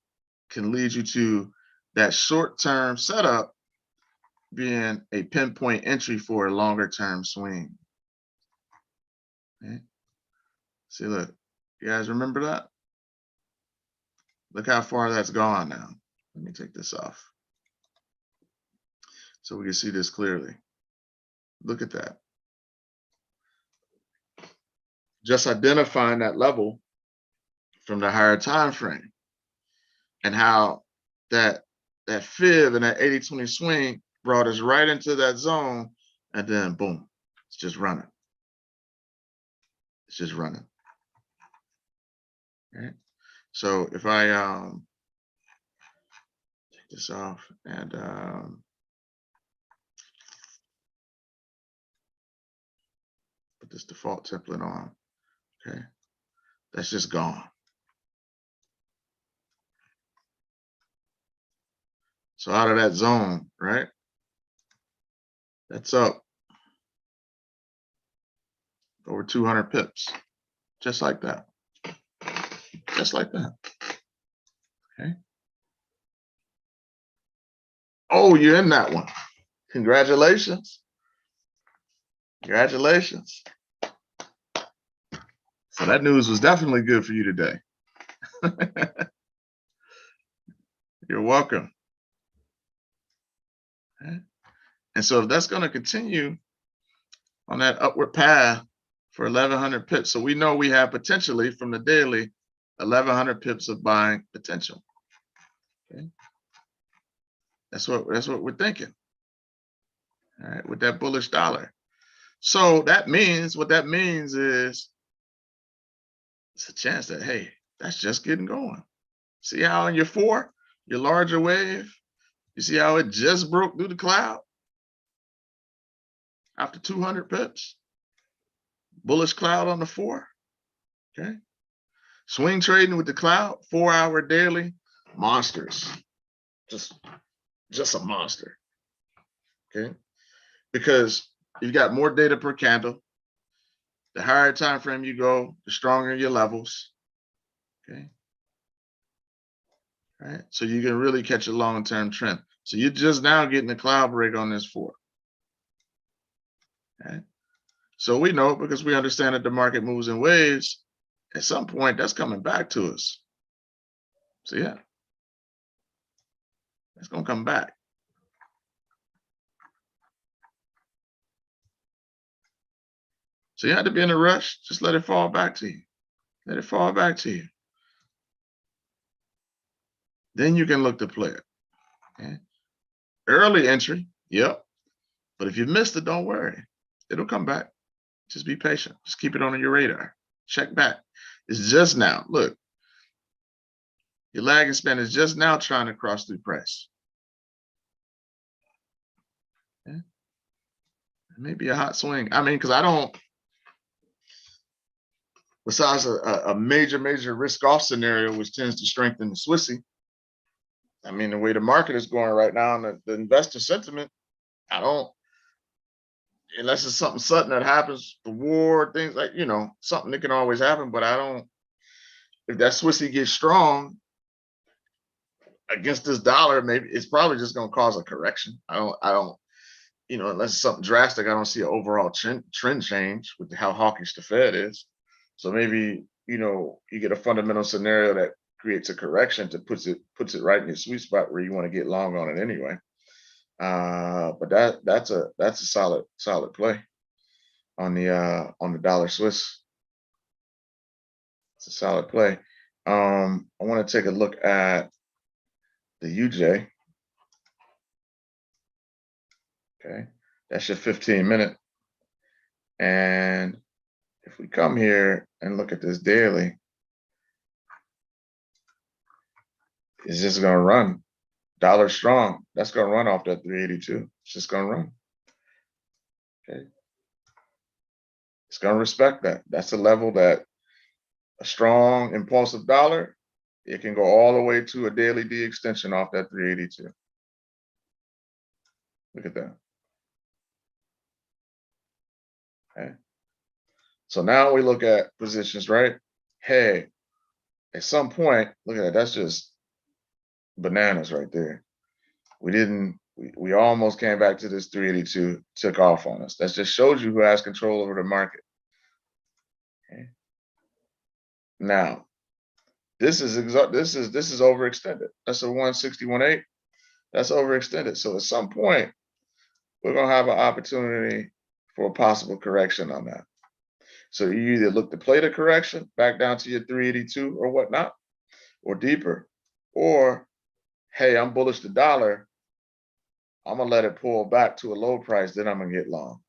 can lead you to that short-term setup being a pinpoint entry for a longer-term swing. Okay. See, look, you guys remember that? Look how far that's gone now. Let me take this off so we can see this clearly. Look at that. Just identifying that level from the higher time frame, and how that fib and that 80-20 swing brought us right into that zone, and then boom, it's just running. It's just running. Okay. So if I take this off and put this default template on, okay, that's just gone. So out of that zone, right? That's up over 200 pips, just like that. Just like that. Okay. Oh, you're in that one. Congratulations. Congratulations. So that news was definitely good for you today. You're welcome. Okay. And so if that's going to continue on that upward path for 1,100 pips, so we know we have potentially from the daily 1,100 pips of buying potential. Okay. That's what we're thinking. All right, with that bullish dollar. So that means, what that means is it's a chance that, hey, that's just getting going. See how in your 4, your larger wave, you see how it just broke through the cloud after 200 pips? Bullish cloud on the 4. Okay. Swing trading with the cloud, 4-hour daily, monsters. Just a monster. Okay. Because you've got more data per candle. The higher time frame you go, the stronger your levels. Okay. All right. So you can really catch a long-term trend. So you're just now getting the cloud break on this 4. Okay. So we know, because we understand that the market moves in waves, at some point that's coming back to us. So yeah, it's going to come back. So you have to be in a rush. Just let it fall back to you. Let it fall back to you. Then you can look to play it. Okay. Early entry, yep. But if you missed it, don't worry. It'll come back. Just be patient. Just keep it on your radar. Check back. It's just now. Look, your lagging span is just now trying to cross through price. Okay. It may be a hot swing. I mean, because I don't, besides a major risk off scenario, which tends to strengthen the Swissy. I mean, the way the market is going right now and the investor sentiment, I don't, unless it's something sudden that happens, the war, things like, something that can always happen, but I don't, if that Swissy gets strong against this dollar, maybe it's probably just going to cause a correction. I don't, unless it's something drastic, I don't see an overall trend change with how hawkish the Fed is. So maybe, you get a fundamental scenario that creates a correction to puts it right in your sweet spot where you want to get long on it anyway. But that's a solid play on the dollar Swiss. It's a solid play. I want to take a look at the UJ. Okay, that's your 15-minute. And if we come here and look at this daily, it's just going to run dollar strong. That's going to run off that 382. It's just going to run. Okay. It's going to respect that. That's a level that a strong impulsive dollar, it can go all the way to a daily D extension off that 382. Look at that. Okay. So now we look at positions, right? Hey, at some point, look at that. That's just bananas right there. We almost came back to this 382, took off on us. That just shows you who has control over the market. Okay. Now, this is overextended. That's a 161.8. That's overextended. So at some point, we're gonna have an opportunity for a possible correction on that. So you either look to play the correction back down to your 382 or whatnot, or deeper, or hey, I'm bullish the dollar. I'm gonna let it pull back to a low price, then I'm gonna get long.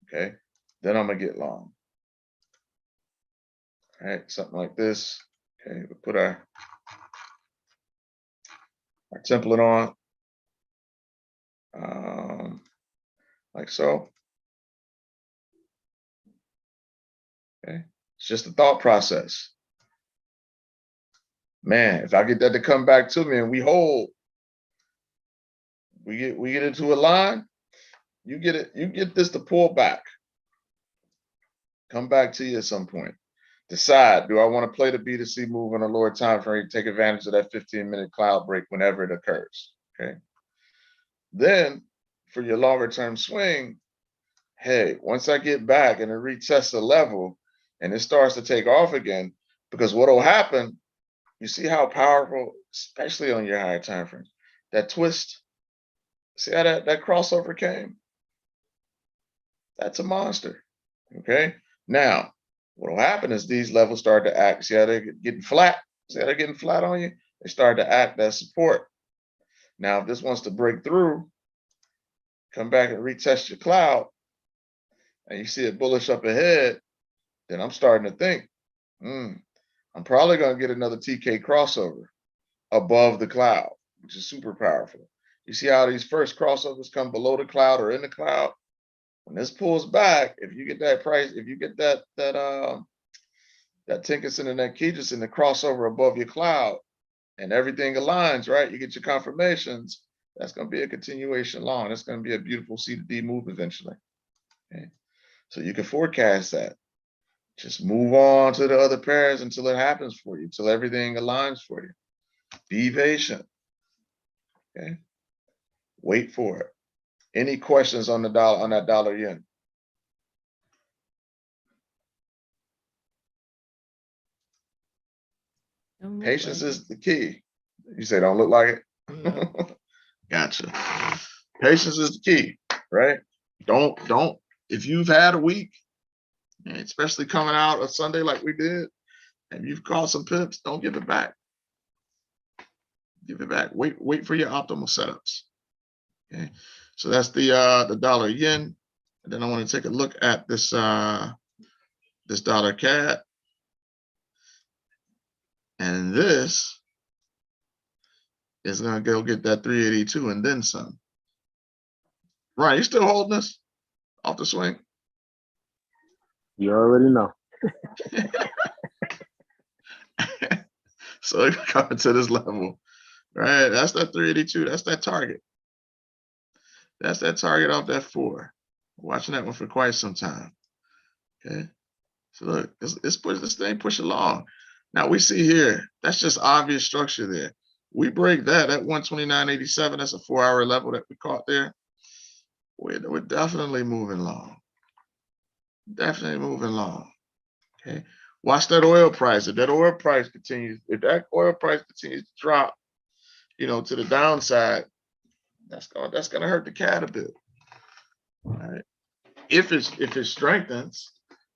Okay, then I'm gonna get long. All right, something like this. Okay, we put our template on, like so. Okay, it's just a thought process. Man, if I get that to come back to me and we hold, we get into a line, you get this to pull back. Come back to you at some point. Decide, do I want to play the B2C move on a lower time frame, take advantage of that 15-minute cloud break whenever it occurs. Okay. Then for your longer term swing, hey, once I get back and it retests the level and it starts to take off again, because what will happen, you see how powerful, especially on your higher time frames, that twist, see how that crossover came? That's a monster. Okay. Now, what will happen is these levels start to act. See how they're getting flat? See how they're getting flat on you? They start to act as support. Now, if this wants to break through, come back and retest your cloud, and you see it bullish up ahead, then I'm starting to think, I'm probably going to get another TK crossover above the cloud, which is super powerful. You see how these first crossovers come below the cloud or in the cloud? When this pulls back, if you get that price, if you get that Tinkerson and that Keegerson, the crossover above your cloud and everything aligns, right? You get your confirmations. That's going to be a continuation long. That's going to be a beautiful C to D move eventually. Okay. So you can forecast that. Just move on to the other pairs until it happens for you, until everything aligns for you. Be patient. Okay. Wait for it. Any questions on the dollar, on that dollar yen? Patience is the key. You say don't look like it?
No.
Gotcha. Patience is the key, right? Don't, if you've had a week, especially coming out a Sunday like we did, and you've caught some pips, don't give it back. Give it back. Wait for your optimal setups. Okay. So that's the dollar yen. And then I want to take a look at this this dollar CAD. And this is gonna go get that 382 and then some. Ryan, you still holding this off the swing?
You already know.
So coming to this level, right? That's that 382. That's that target. That's that target off that 4. Watching that one for quite some time. Okay. So look, let's push this thing, push along. Now we see here, that's just obvious structure there. We break that at 129.87. That's a 4-hour level that we caught there. We're definitely moving long. Definitely moving long. Okay. Watch that oil price. If that oil price continues, if that oil price continues to drop, to the downside, that's gonna hurt the CAD a bit. All right. If it strengthens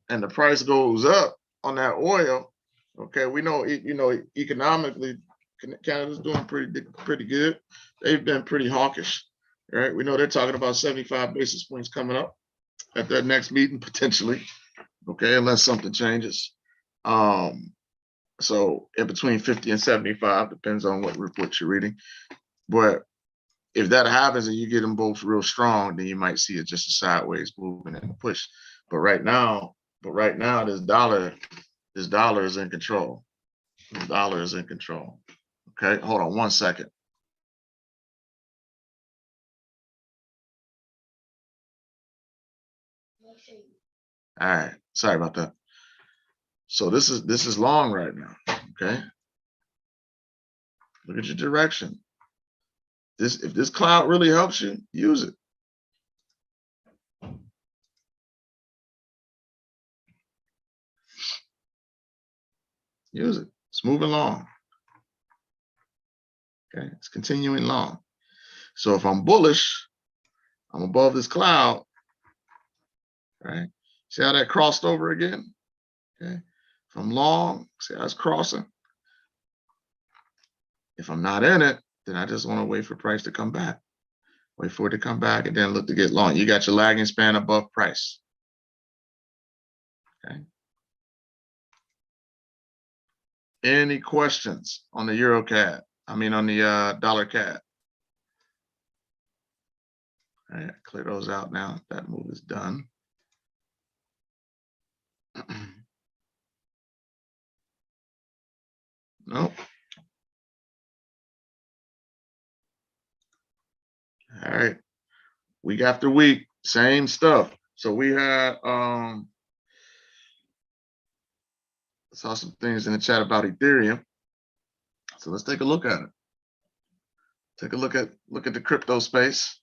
and the price goes up on that oil, okay, we know economically Canada's doing pretty good. They've been pretty hawkish, right? We know they're talking about 75 basis points coming up at that next meeting potentially, okay, unless something changes. So in between 50 and 75, depends on what report you're reading. But if that happens and you get them both real strong, then you might see it just a sideways movement and a push. But right now, this dollar is in control. The dollar is in control. Okay, hold on 1 second. All right, sorry about that. So this is long right now. Okay, look at your direction. If this cloud really helps you, use it. Use it. It's moving long. Okay, it's continuing long. So if I'm bullish, I'm above this cloud, right? See how that crossed over again? Okay. If I'm long, see how it's crossing? If I'm not in it, then I just want to wait for price to come back. Wait for it to come back and then look to get long. You got your lagging span above price. Okay. Any questions on the Euro CAD? I mean on the dollar CAD. All right, clear those out now. That move is done. Nope. All right. Week after week, same stuff. So we had saw some things in the chat about Ethereum. So let's take a look at it. Take a look at the crypto space.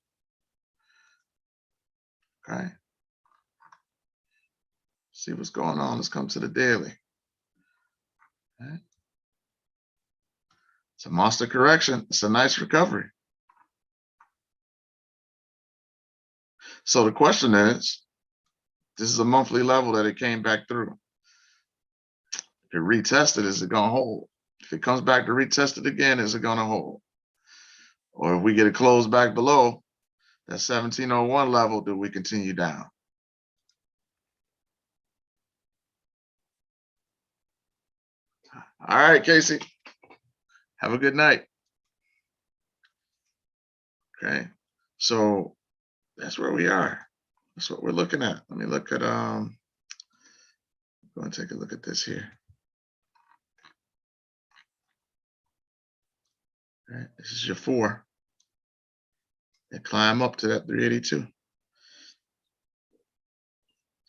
Okay. See what's going on. Let's come to the daily. Okay. It's a monster correction. It's a nice recovery. So the question is, this is a monthly level that it came back through. If it retested, is it gonna hold? If it comes back to retest it again, is it gonna hold? Or if we get a close back below that 1701 level, do we continue down? All right, Casey. Have a good night. Okay. So that's where we are. That's what we're looking at. Let me look at go and take a look at this here. All right, this is your 4. And climb up to that 382.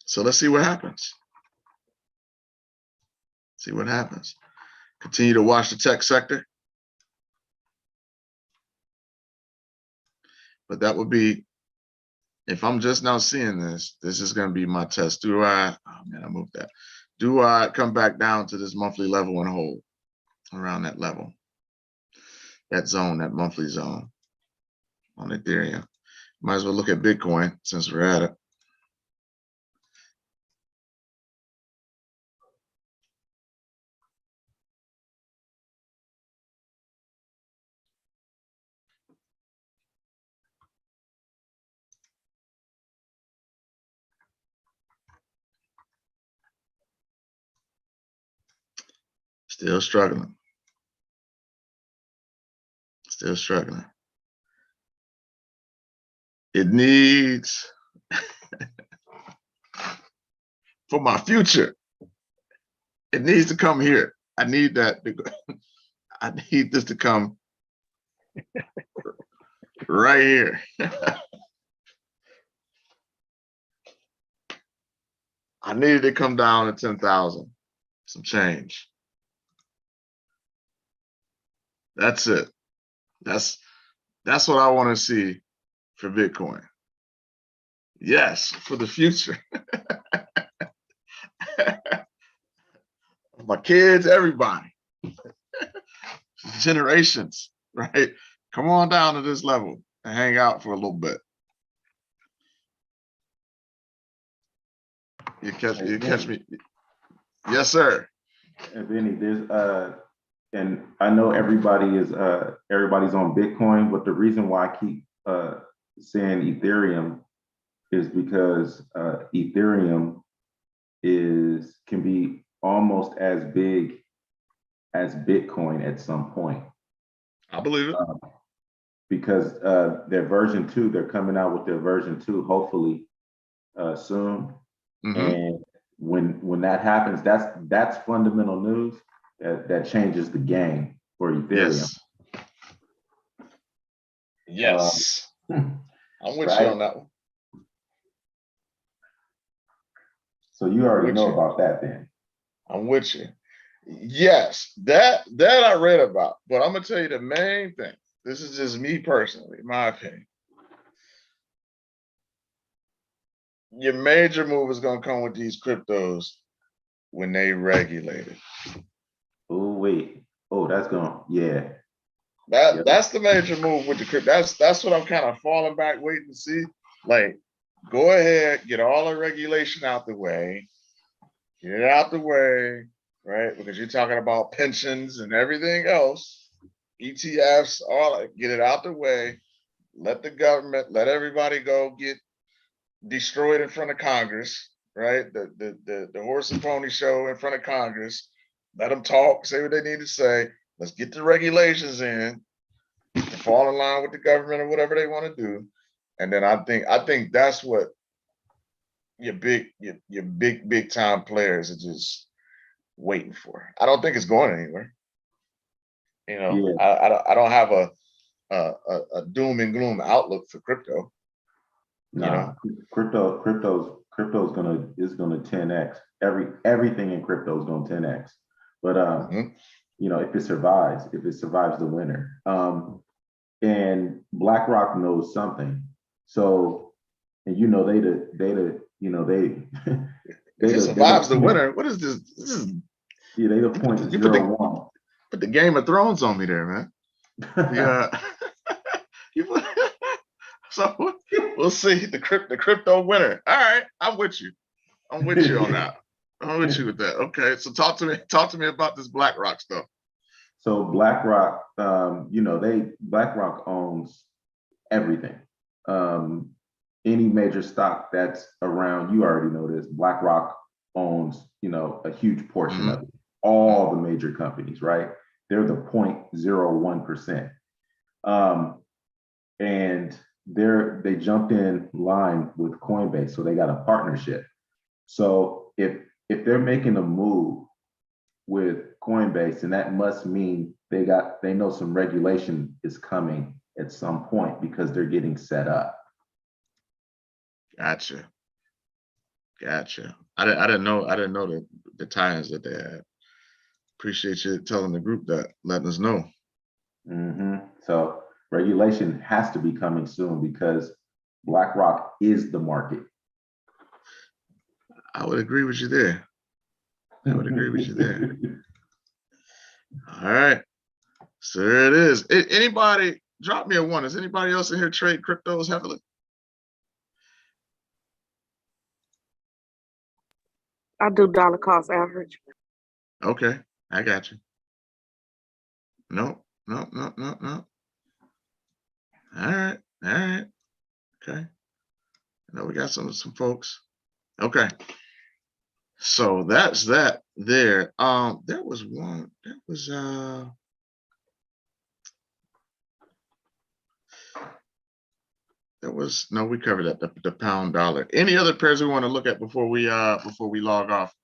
So let's see what happens. See what happens. Continue to watch the tech sector. But that would be, if I'm just now seeing this, this is going to be my test. Do I, oh man, I moved that. Do I come back down to this monthly level and hold around that level? That zone, that monthly zone on Ethereum. Might as well look at Bitcoin since we're at it. Still struggling. Still struggling. It needs, for my future, it needs to come here. I need that. I need this to come right here. I needed to come down to 10,000, some change. That's it. That's what I want to see for Bitcoin. Yes, for the future. My kids, everybody, generations, right? Come on down to this level and hang out for a little bit. You catch me. Yes, sir.
And Vinny, there's and I know everybody's on Bitcoin, but the reason why I keep saying Ethereum is because Ethereum can be almost as big as Bitcoin at some point.
I believe it.
Because their version 2, they're coming out with their version 2, hopefully soon. And when that happens, that's fundamental news that changes the game for Ethereum.
Yes. I'm with
right?
you on that one.
So you already know about that then.
I'm with you. Yes, that I read about, but I'm gonna tell you the main thing. This is just me personally, my opinion. Your major move is gonna come with these cryptos when they regulate it.
Oh wait. Oh, that's gonna
That's the major move with the crypto. That's what I'm kind of falling back, waiting to see. Like, go ahead, get all the regulation out the way. Get it out the way, right? Because you're talking about pensions and everything else, ETFs, all that. Get it out the way. Let the government, let everybody go get destroyed in front of Congress, right? The horse and pony show in front of Congress. Let them talk, say what they need to say. Let's get the regulations in, fall in line with the government or whatever they want to do. And then I think that's what your big time players are just waiting for. I don't think it's going anywhere. You know, I don't have a doom and gloom outlook for crypto.
Nah, crypto's gonna 10x. Everything in crypto is gonna 10x. But you know, if it survives the winter. And BlackRock knows something. So, and you know, they
if it survives the winter, what is this? This is
they the point
you
0.01.
Put the Game of Thrones on me there, man. Yeah. So we'll see the crypto winner. All right, I'm with you. I'm with you on that. I'm with you with that. Okay, so talk to me about this BlackRock stuff.
So BlackRock, you know, BlackRock owns everything. Any major stock that's around, you already know this. BlackRock owns, you know, a huge portion of it. All the major companies, right? They're the 0.01%. And they jumped in line with Coinbase, so they got a partnership. So if they're making a move with Coinbase, and that must mean they know some regulation is coming at some point because they're getting set up.
Gotcha. I didn't know the tie-ins that they had. Appreciate you telling the group that, letting us know.
So regulation has to be coming soon because BlackRock is the market.
I would agree with you there. All right. So there it is. Anybody, drop me a 1. Is anybody else in here trade cryptos heavily?
I do dollar cost average.
Okay, I got you. No. All right. Okay. Now we got some folks. Okay. So that's that there. There was one. No, we covered that, the pound dollar. Any other pairs we want to look at before we log off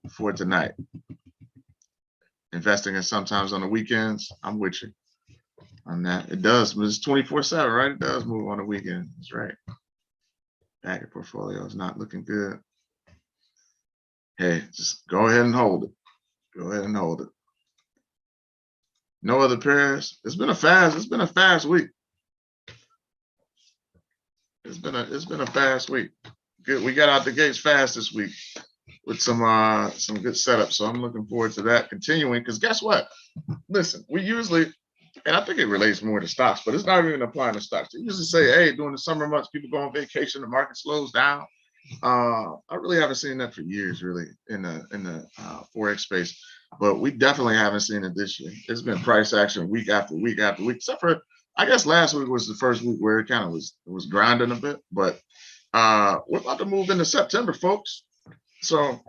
for tonight? Investing in sometimes on the weekends. I'm with you on that. It does. It's 24/7, right? It does move on the weekend. That's right. Packet portfolio is not looking good. Hey, just go ahead and hold it. No other pairs. It's been a fast week. It's been a fast week. Good. We got out the gates fast this week with some good setup. So I'm looking forward to that continuing, because guess what? Listen, we usually, and I think it relates more to stocks, but it's not even applying to stocks. They usually say, hey, during the summer months, people go on vacation, the market slows down. I really haven't seen that for years, really, in the Forex space. But we definitely haven't seen it this year. It's been price action week after week after week, except for, I guess last week was the first week where it kind of was grinding a bit. But we're about to move into September, folks. So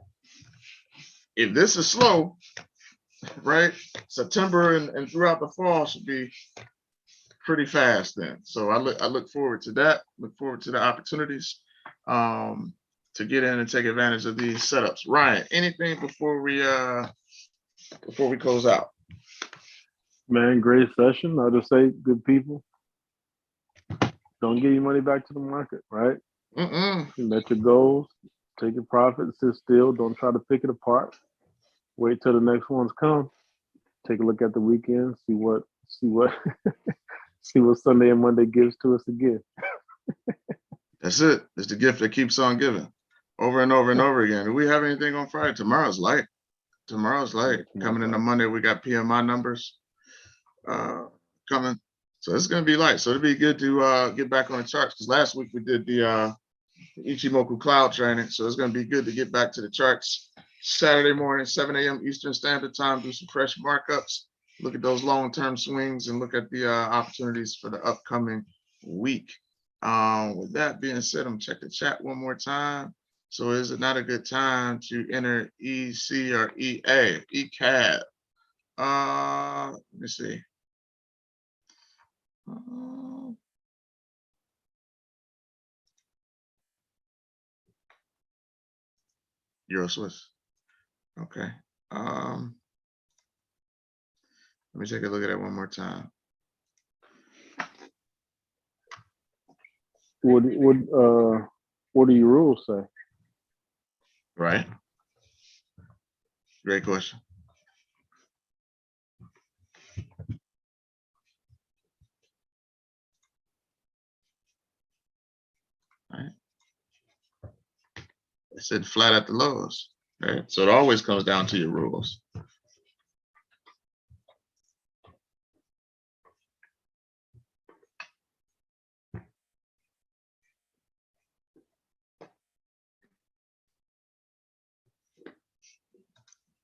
if this is slow, right, September and throughout the fall should be pretty fast then. So I look forward to that. Look forward to the opportunities to get in and take advantage of these setups. Ryan, anything before we close out?
Man, great session. I'll just say, good people, don't give your money back to the market, right? Let your goals, take your profit, sit still. Don't try to pick it apart. Wait till the next ones come. Take a look at the weekend. See what Sunday and Monday gives to us again.
That's it. It's the gift that keeps on giving, over and over and over again. Do we have anything on Friday? Tomorrow's light. Coming into Monday, we got PMI numbers coming. So it's going to be light. So it'll be good to get back on the charts, because last week we did the Ichimoku cloud training. So it's going to be good to get back to the charts Saturday morning, 7 a.m. Eastern Standard Time, do some fresh markups, look at those long-term swings, and look at the opportunities for the upcoming week. With that being said, I'm check the chat one more time. So is it not a good time to enter EC or EA, ECAD? Let me see. Euro Swiss. Okay. Let me take a look at it one more time.
What do your rules say?
Right. Great question. Right. It said flat at the lows, right? So it always comes down to your rules.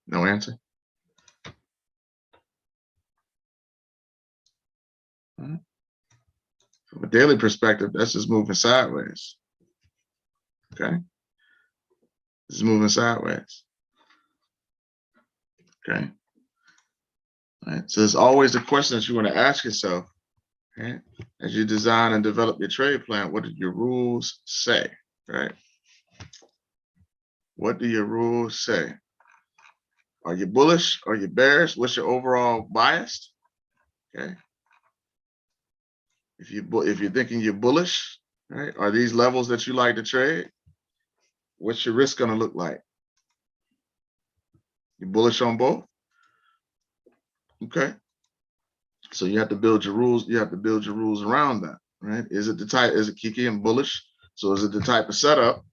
No answer. From a daily perspective, that's just moving sideways. Okay. This is moving sideways. Okay. All right. So there's always the question that you want to ask yourself, okay, as you design and develop your trade plan. What do your rules say? Right? What do your rules say? Are you bullish? Are you bearish? What's your overall bias? Okay. If you're thinking you're bullish, right? Are these levels that you like to trade? What's your risk going to look like? You bullish on both? Okay. So you have to build your rules. You have to build your rules around that, right? Is it Kiki and bullish? So is it the type of setup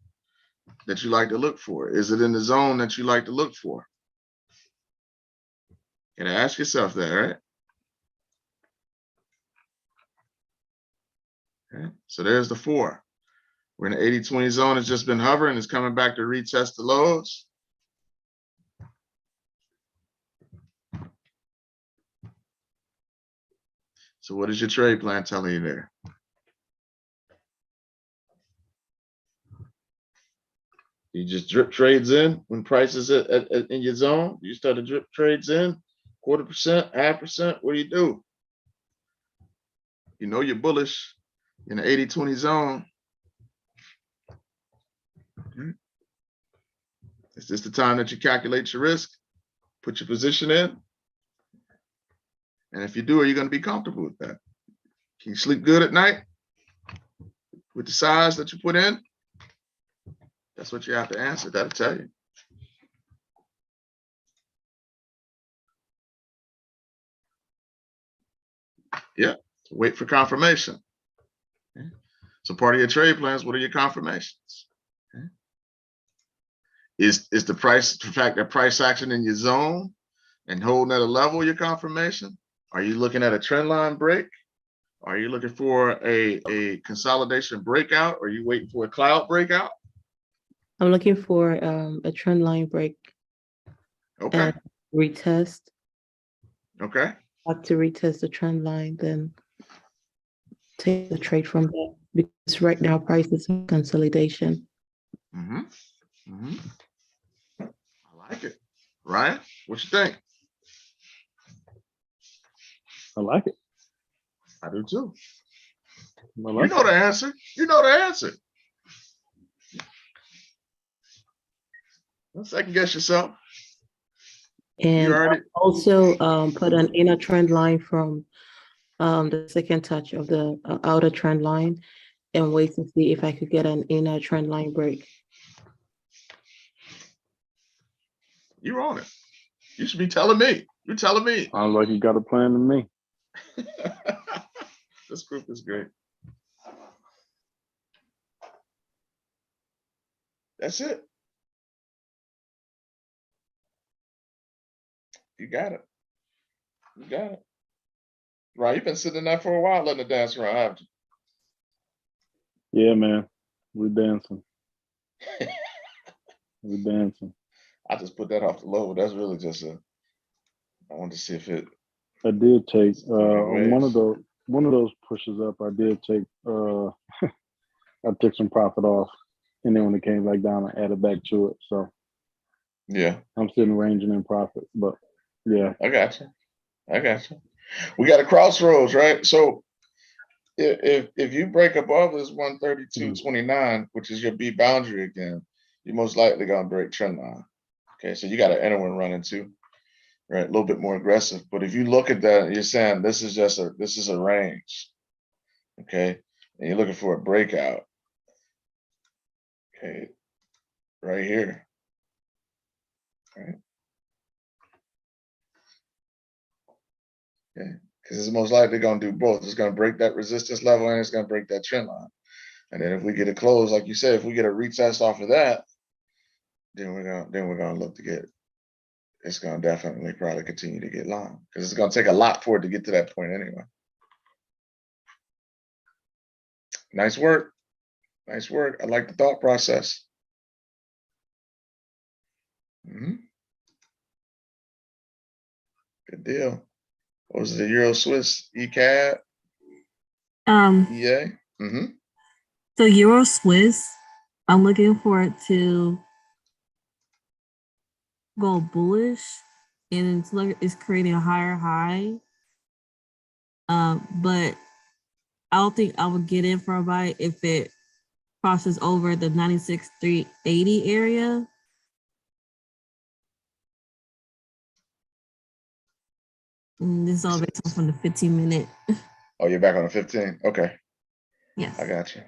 that you like to look for? Is it in the zone that you like to look for? You gotta ask yourself that, right? Okay. So there's the 4. We're in the 80-20 zone. It's just been hovering. It's coming back to retest the lows. So what is your trade plan telling you there? You just drip trades in when prices in your zone. You start to drip trades in, 1/4%, 0.5%. What do? You know you're bullish in the 80-20 zone. Is this the time that you calculate your risk, put your position in? And if you do, are you going to be comfortable with that? Can you sleep good at night with the size that you put in? That's what you have to answer. That'll tell you. Yeah. Wait for confirmation. Okay. So part of your trade plans, what are your confirmations? Okay. Is the price, the fact that price action in your zone and holding at a level your confirmation? Are you looking at a trend line break? Are you looking for a consolidation breakout? Or are you waiting for a cloud breakout?
I'm looking for a trend line break.
Okay.
And retest.
Okay.
Like to retest the trend line, then take the trade from there. Because right now price is consolidation.
Mm-hmm. Mm-hmm. I like it. Ryan, what you think?
I like it.
I do too.
I
You
like
know
it.
the answer. You know the answer. Don't second guess yourself.
And
already
also put an inner trend line from the second touch of the outer trend line and wait to see if I could get an inner trend line break.
You're on it. You should be telling me. You're telling me.
Sounds like you got a plan to me.
This group is great. That's it. You got it. You got it. Right, you've been sitting in that for a while, letting it dance around, haven't
Yeah, man. We're dancing.
you?
We're dancing.
I just put that off the low. That's really just a. I wanted to see if it.
I did take
Right
on
waves.
one of those pushes up. I did take I took some profit off, and then when it came back down, I added back to it. So
Yeah,
I'm sitting ranging in profit, but yeah,
I got you. I got you. We got a crossroads, right? So if you break above this 132.29, which is your B boundary again, you're most likely gonna break trend line. Okay, so you got an inner one running too, right? A little bit more aggressive. But if you look at that, you're saying this is a range. Okay, and you're looking for a breakout. Okay, right here. Right. Okay, because it's most likely going to do both. It's going to break that resistance level and it's going to break that trend line. And then if we get a close, like you said, if we get a retest off of that, then we're gonna look to get. It's going to definitely probably continue to get long because it's going to take a lot for it to get to that point anyway. Nice work. Nice work. I like the thought process. Good deal. What was it? The Euro Swiss ECAD? EA?
So Euro Swiss, I'm looking for it to go bullish, and it's creating a higher high. But I don't think I would get in for a buy if it crosses over the 96,380 area. And this is all based on from the 15-minute.
Oh, you're back on the 15. Okay.
Yes.
I got you.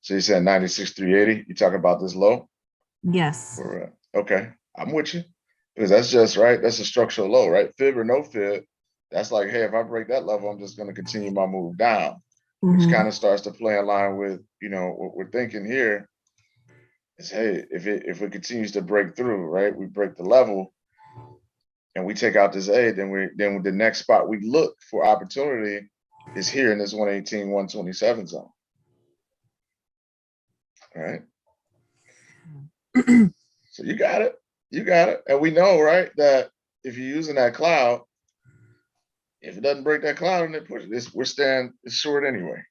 So you said 96,380. You talking about this low?
Yes.
Okay. I'm with you. Because that's just right. That's a structural low, right? Fib or no fib. That's like, hey, if I break that level, I'm just going to continue my move down, which kind of starts to play in line with, what we're thinking here is, hey, if it continues to break through, right? We break the level and we take out this A, then the next spot we look for opportunity is here in this 118, 127 zone. All right. So you got it. You got it. And we know, right, that if you're using that cloud, if it doesn't break that cloud and it pushes it, we're staying short anyway.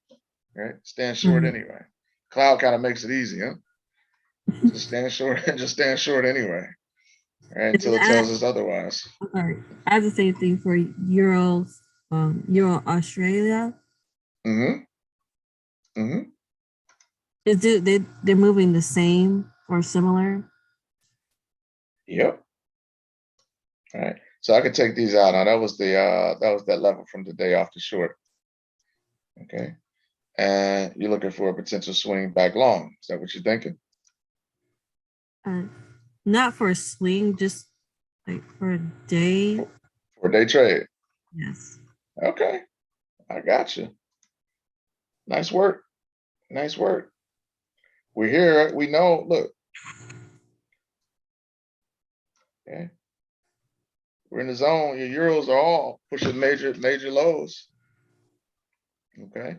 Right? Stand short anyway. Cloud kind of makes it easy, huh? Just stand short and just stand short anyway. Right? Until it tells us otherwise.
I have the same thing for Euro Australia. Is they're moving the same or similar?
Yep. All right. So I could take these out. Now that was that level from the day off the short. Okay. And you're looking for a potential swing back long. Is that what you're thinking?
Not for a swing, just like for a day.
For a day trade.
Yes.
Okay, I got you. Nice work. Nice work. We're here. We know. Look. Okay. We're in the zone. Your euros are all pushing major lows. Okay.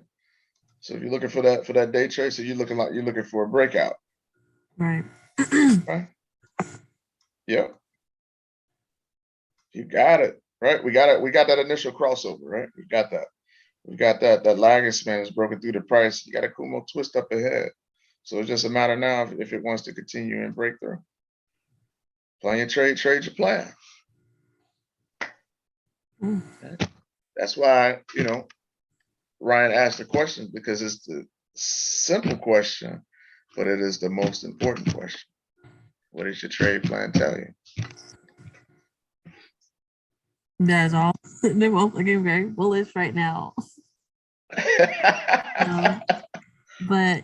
So if you're looking for that day trade, so you're looking for a breakout.
Right.
Right. Yep. You got it. Right. We got it. We got that initial crossover. Right. We got that. We got that lagging span is broken through the price. You got a Kumo twist up ahead. So it's just a matter now if it wants to continue and break through. Plan your trade your plan. Okay. That's why, Ryan asked the question, because it's the simple question, but it is the most important question. What does your trade plan tell you?
That's all. They're both looking very bullish right now. But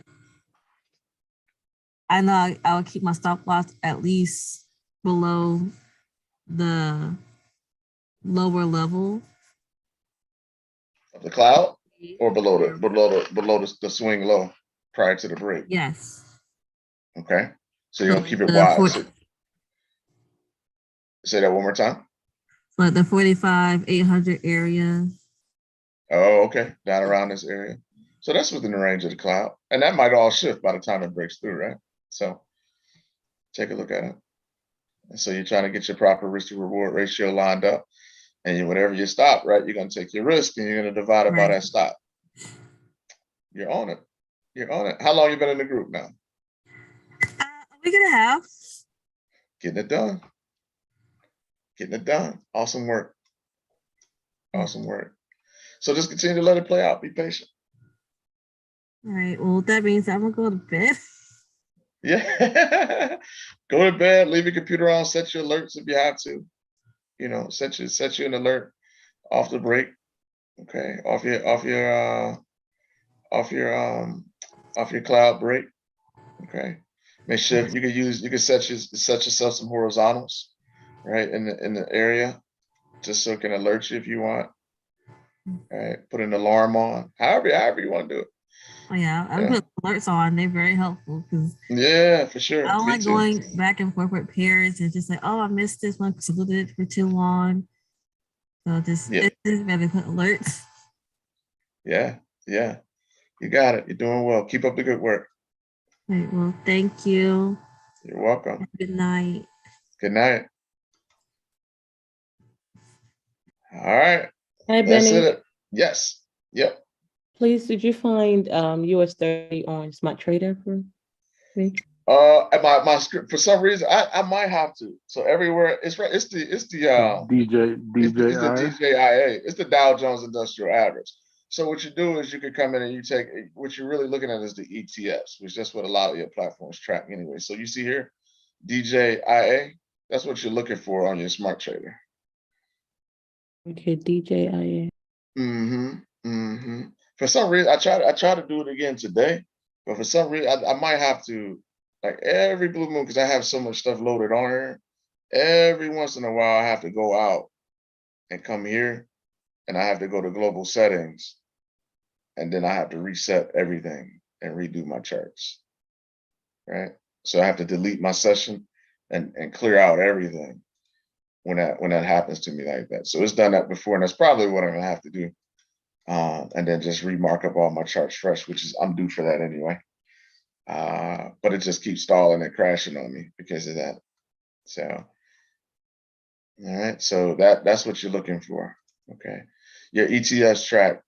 I know I'll keep my stop loss at least below the lower level
Of the cloud, or below the swing low prior to the break.
Yes.
Okay. So you're gonna keep it
The
wide. Say that one more time.
Like the 45, 800 area.
Oh, okay. Down around this area. So that's within the range of the cloud. And that might all shift by the time it breaks through, right? So take a look at it. And so you're trying to get your proper risk to reward ratio lined up. And whenever you stop, right, you're going to take your risk and you're going to divide it by that stop. You're on it. You're on it. How long you been in the group now?
A week and a half.
Getting it done. Getting it done. Awesome work. Awesome work. So just continue to let it play out. Be patient.
All right. Well, that means I'm going to go to bed.
Yeah. Go to bed, leave your computer on, set your alerts if you have to. Set you an alert off the break. Okay. Off your cloud break. Okay. Make sure you can set yourself some horizontals, right, in the area, just so it can alert you if you want. All right. Put an alarm on. However you want to do it.
Oh yeah, I put alerts on. They're very helpful because
for sure.
I don't like going back and forth with pairs and just like, oh, I missed this one because I looked at it for too long. So just rather put alerts.
Yeah, you got it. You're doing well. Keep up the good work.
Right. Well, thank you.
You're welcome.
Good night.
Good night. All right.
Hi,
That's
Benny.
it. Yes. Yep.
Please, did you find US 30 on Smart Trader for me?
My script, for some reason, I might have to. So everywhere it's right. It's the DJIA. It's the Dow Jones Industrial Average. So what you do is you can come in and you take what you're really looking at is the ETFs, which that's what a lot of your platforms track anyway. So you see here, DJIA. That's what you're looking for on your Smart Trader.
Okay, DJIA.
For some reason, I try to do it again today, but for some reason, I might have to, like every blue moon, because I have so much stuff loaded on here. Every once in a while, I have to go out and come here, and I have to go to global settings, and then I have to reset everything and redo my charts. Right, so I have to delete my session and clear out everything when that happens to me like that. So it's done that before, and that's probably what I'm gonna have to do. And then just remark up all my charts fresh, which is I'm due for that anyway. But it just keeps stalling and crashing on me because of that. So, all right. So that's what you're looking for. Okay. Your ETS track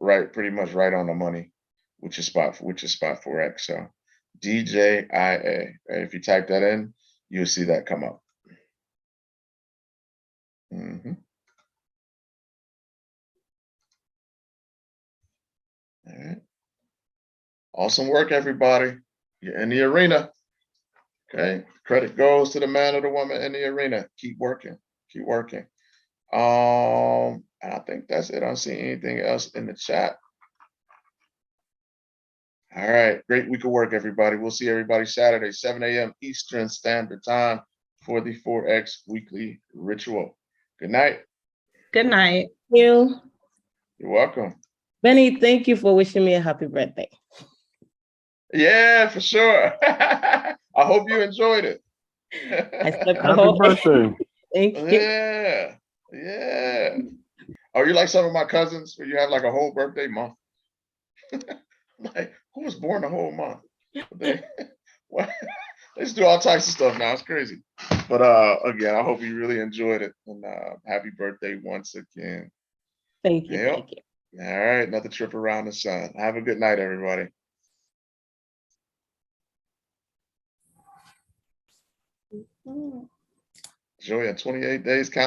right, pretty much right on the money, which is spot Forex. So DJIA. Right? If you type that in, you'll see that come up. All right. Awesome work, everybody. You're in the arena. Okay. Credit goes to the man or the woman in the arena. Keep working. Keep working. And I think that's it. I don't see anything else in the chat. All right. Great week of work, everybody. We'll see everybody Saturday, 7 a.m. Eastern Standard Time for the Forex Weekly Ritual. Good night.
Good night.
You,
You're welcome.
Benny. Thank you for wishing me a happy birthday.
Yeah, for sure. I hope you enjoyed it.
I slept the
Happy
whole day.
birthday.
Thank you.
Yeah, yeah. Oh, you like some of my cousins where you have like a whole birthday month? Like, who was born the whole month? They, what? They just do all types of stuff now. It's crazy. But again, I hope you really enjoyed it. And happy birthday once again.
Thank you.
Yep.
Thank you.
All right, another trip around the sun. Have a good night, everybody. Joy, in 28 days, count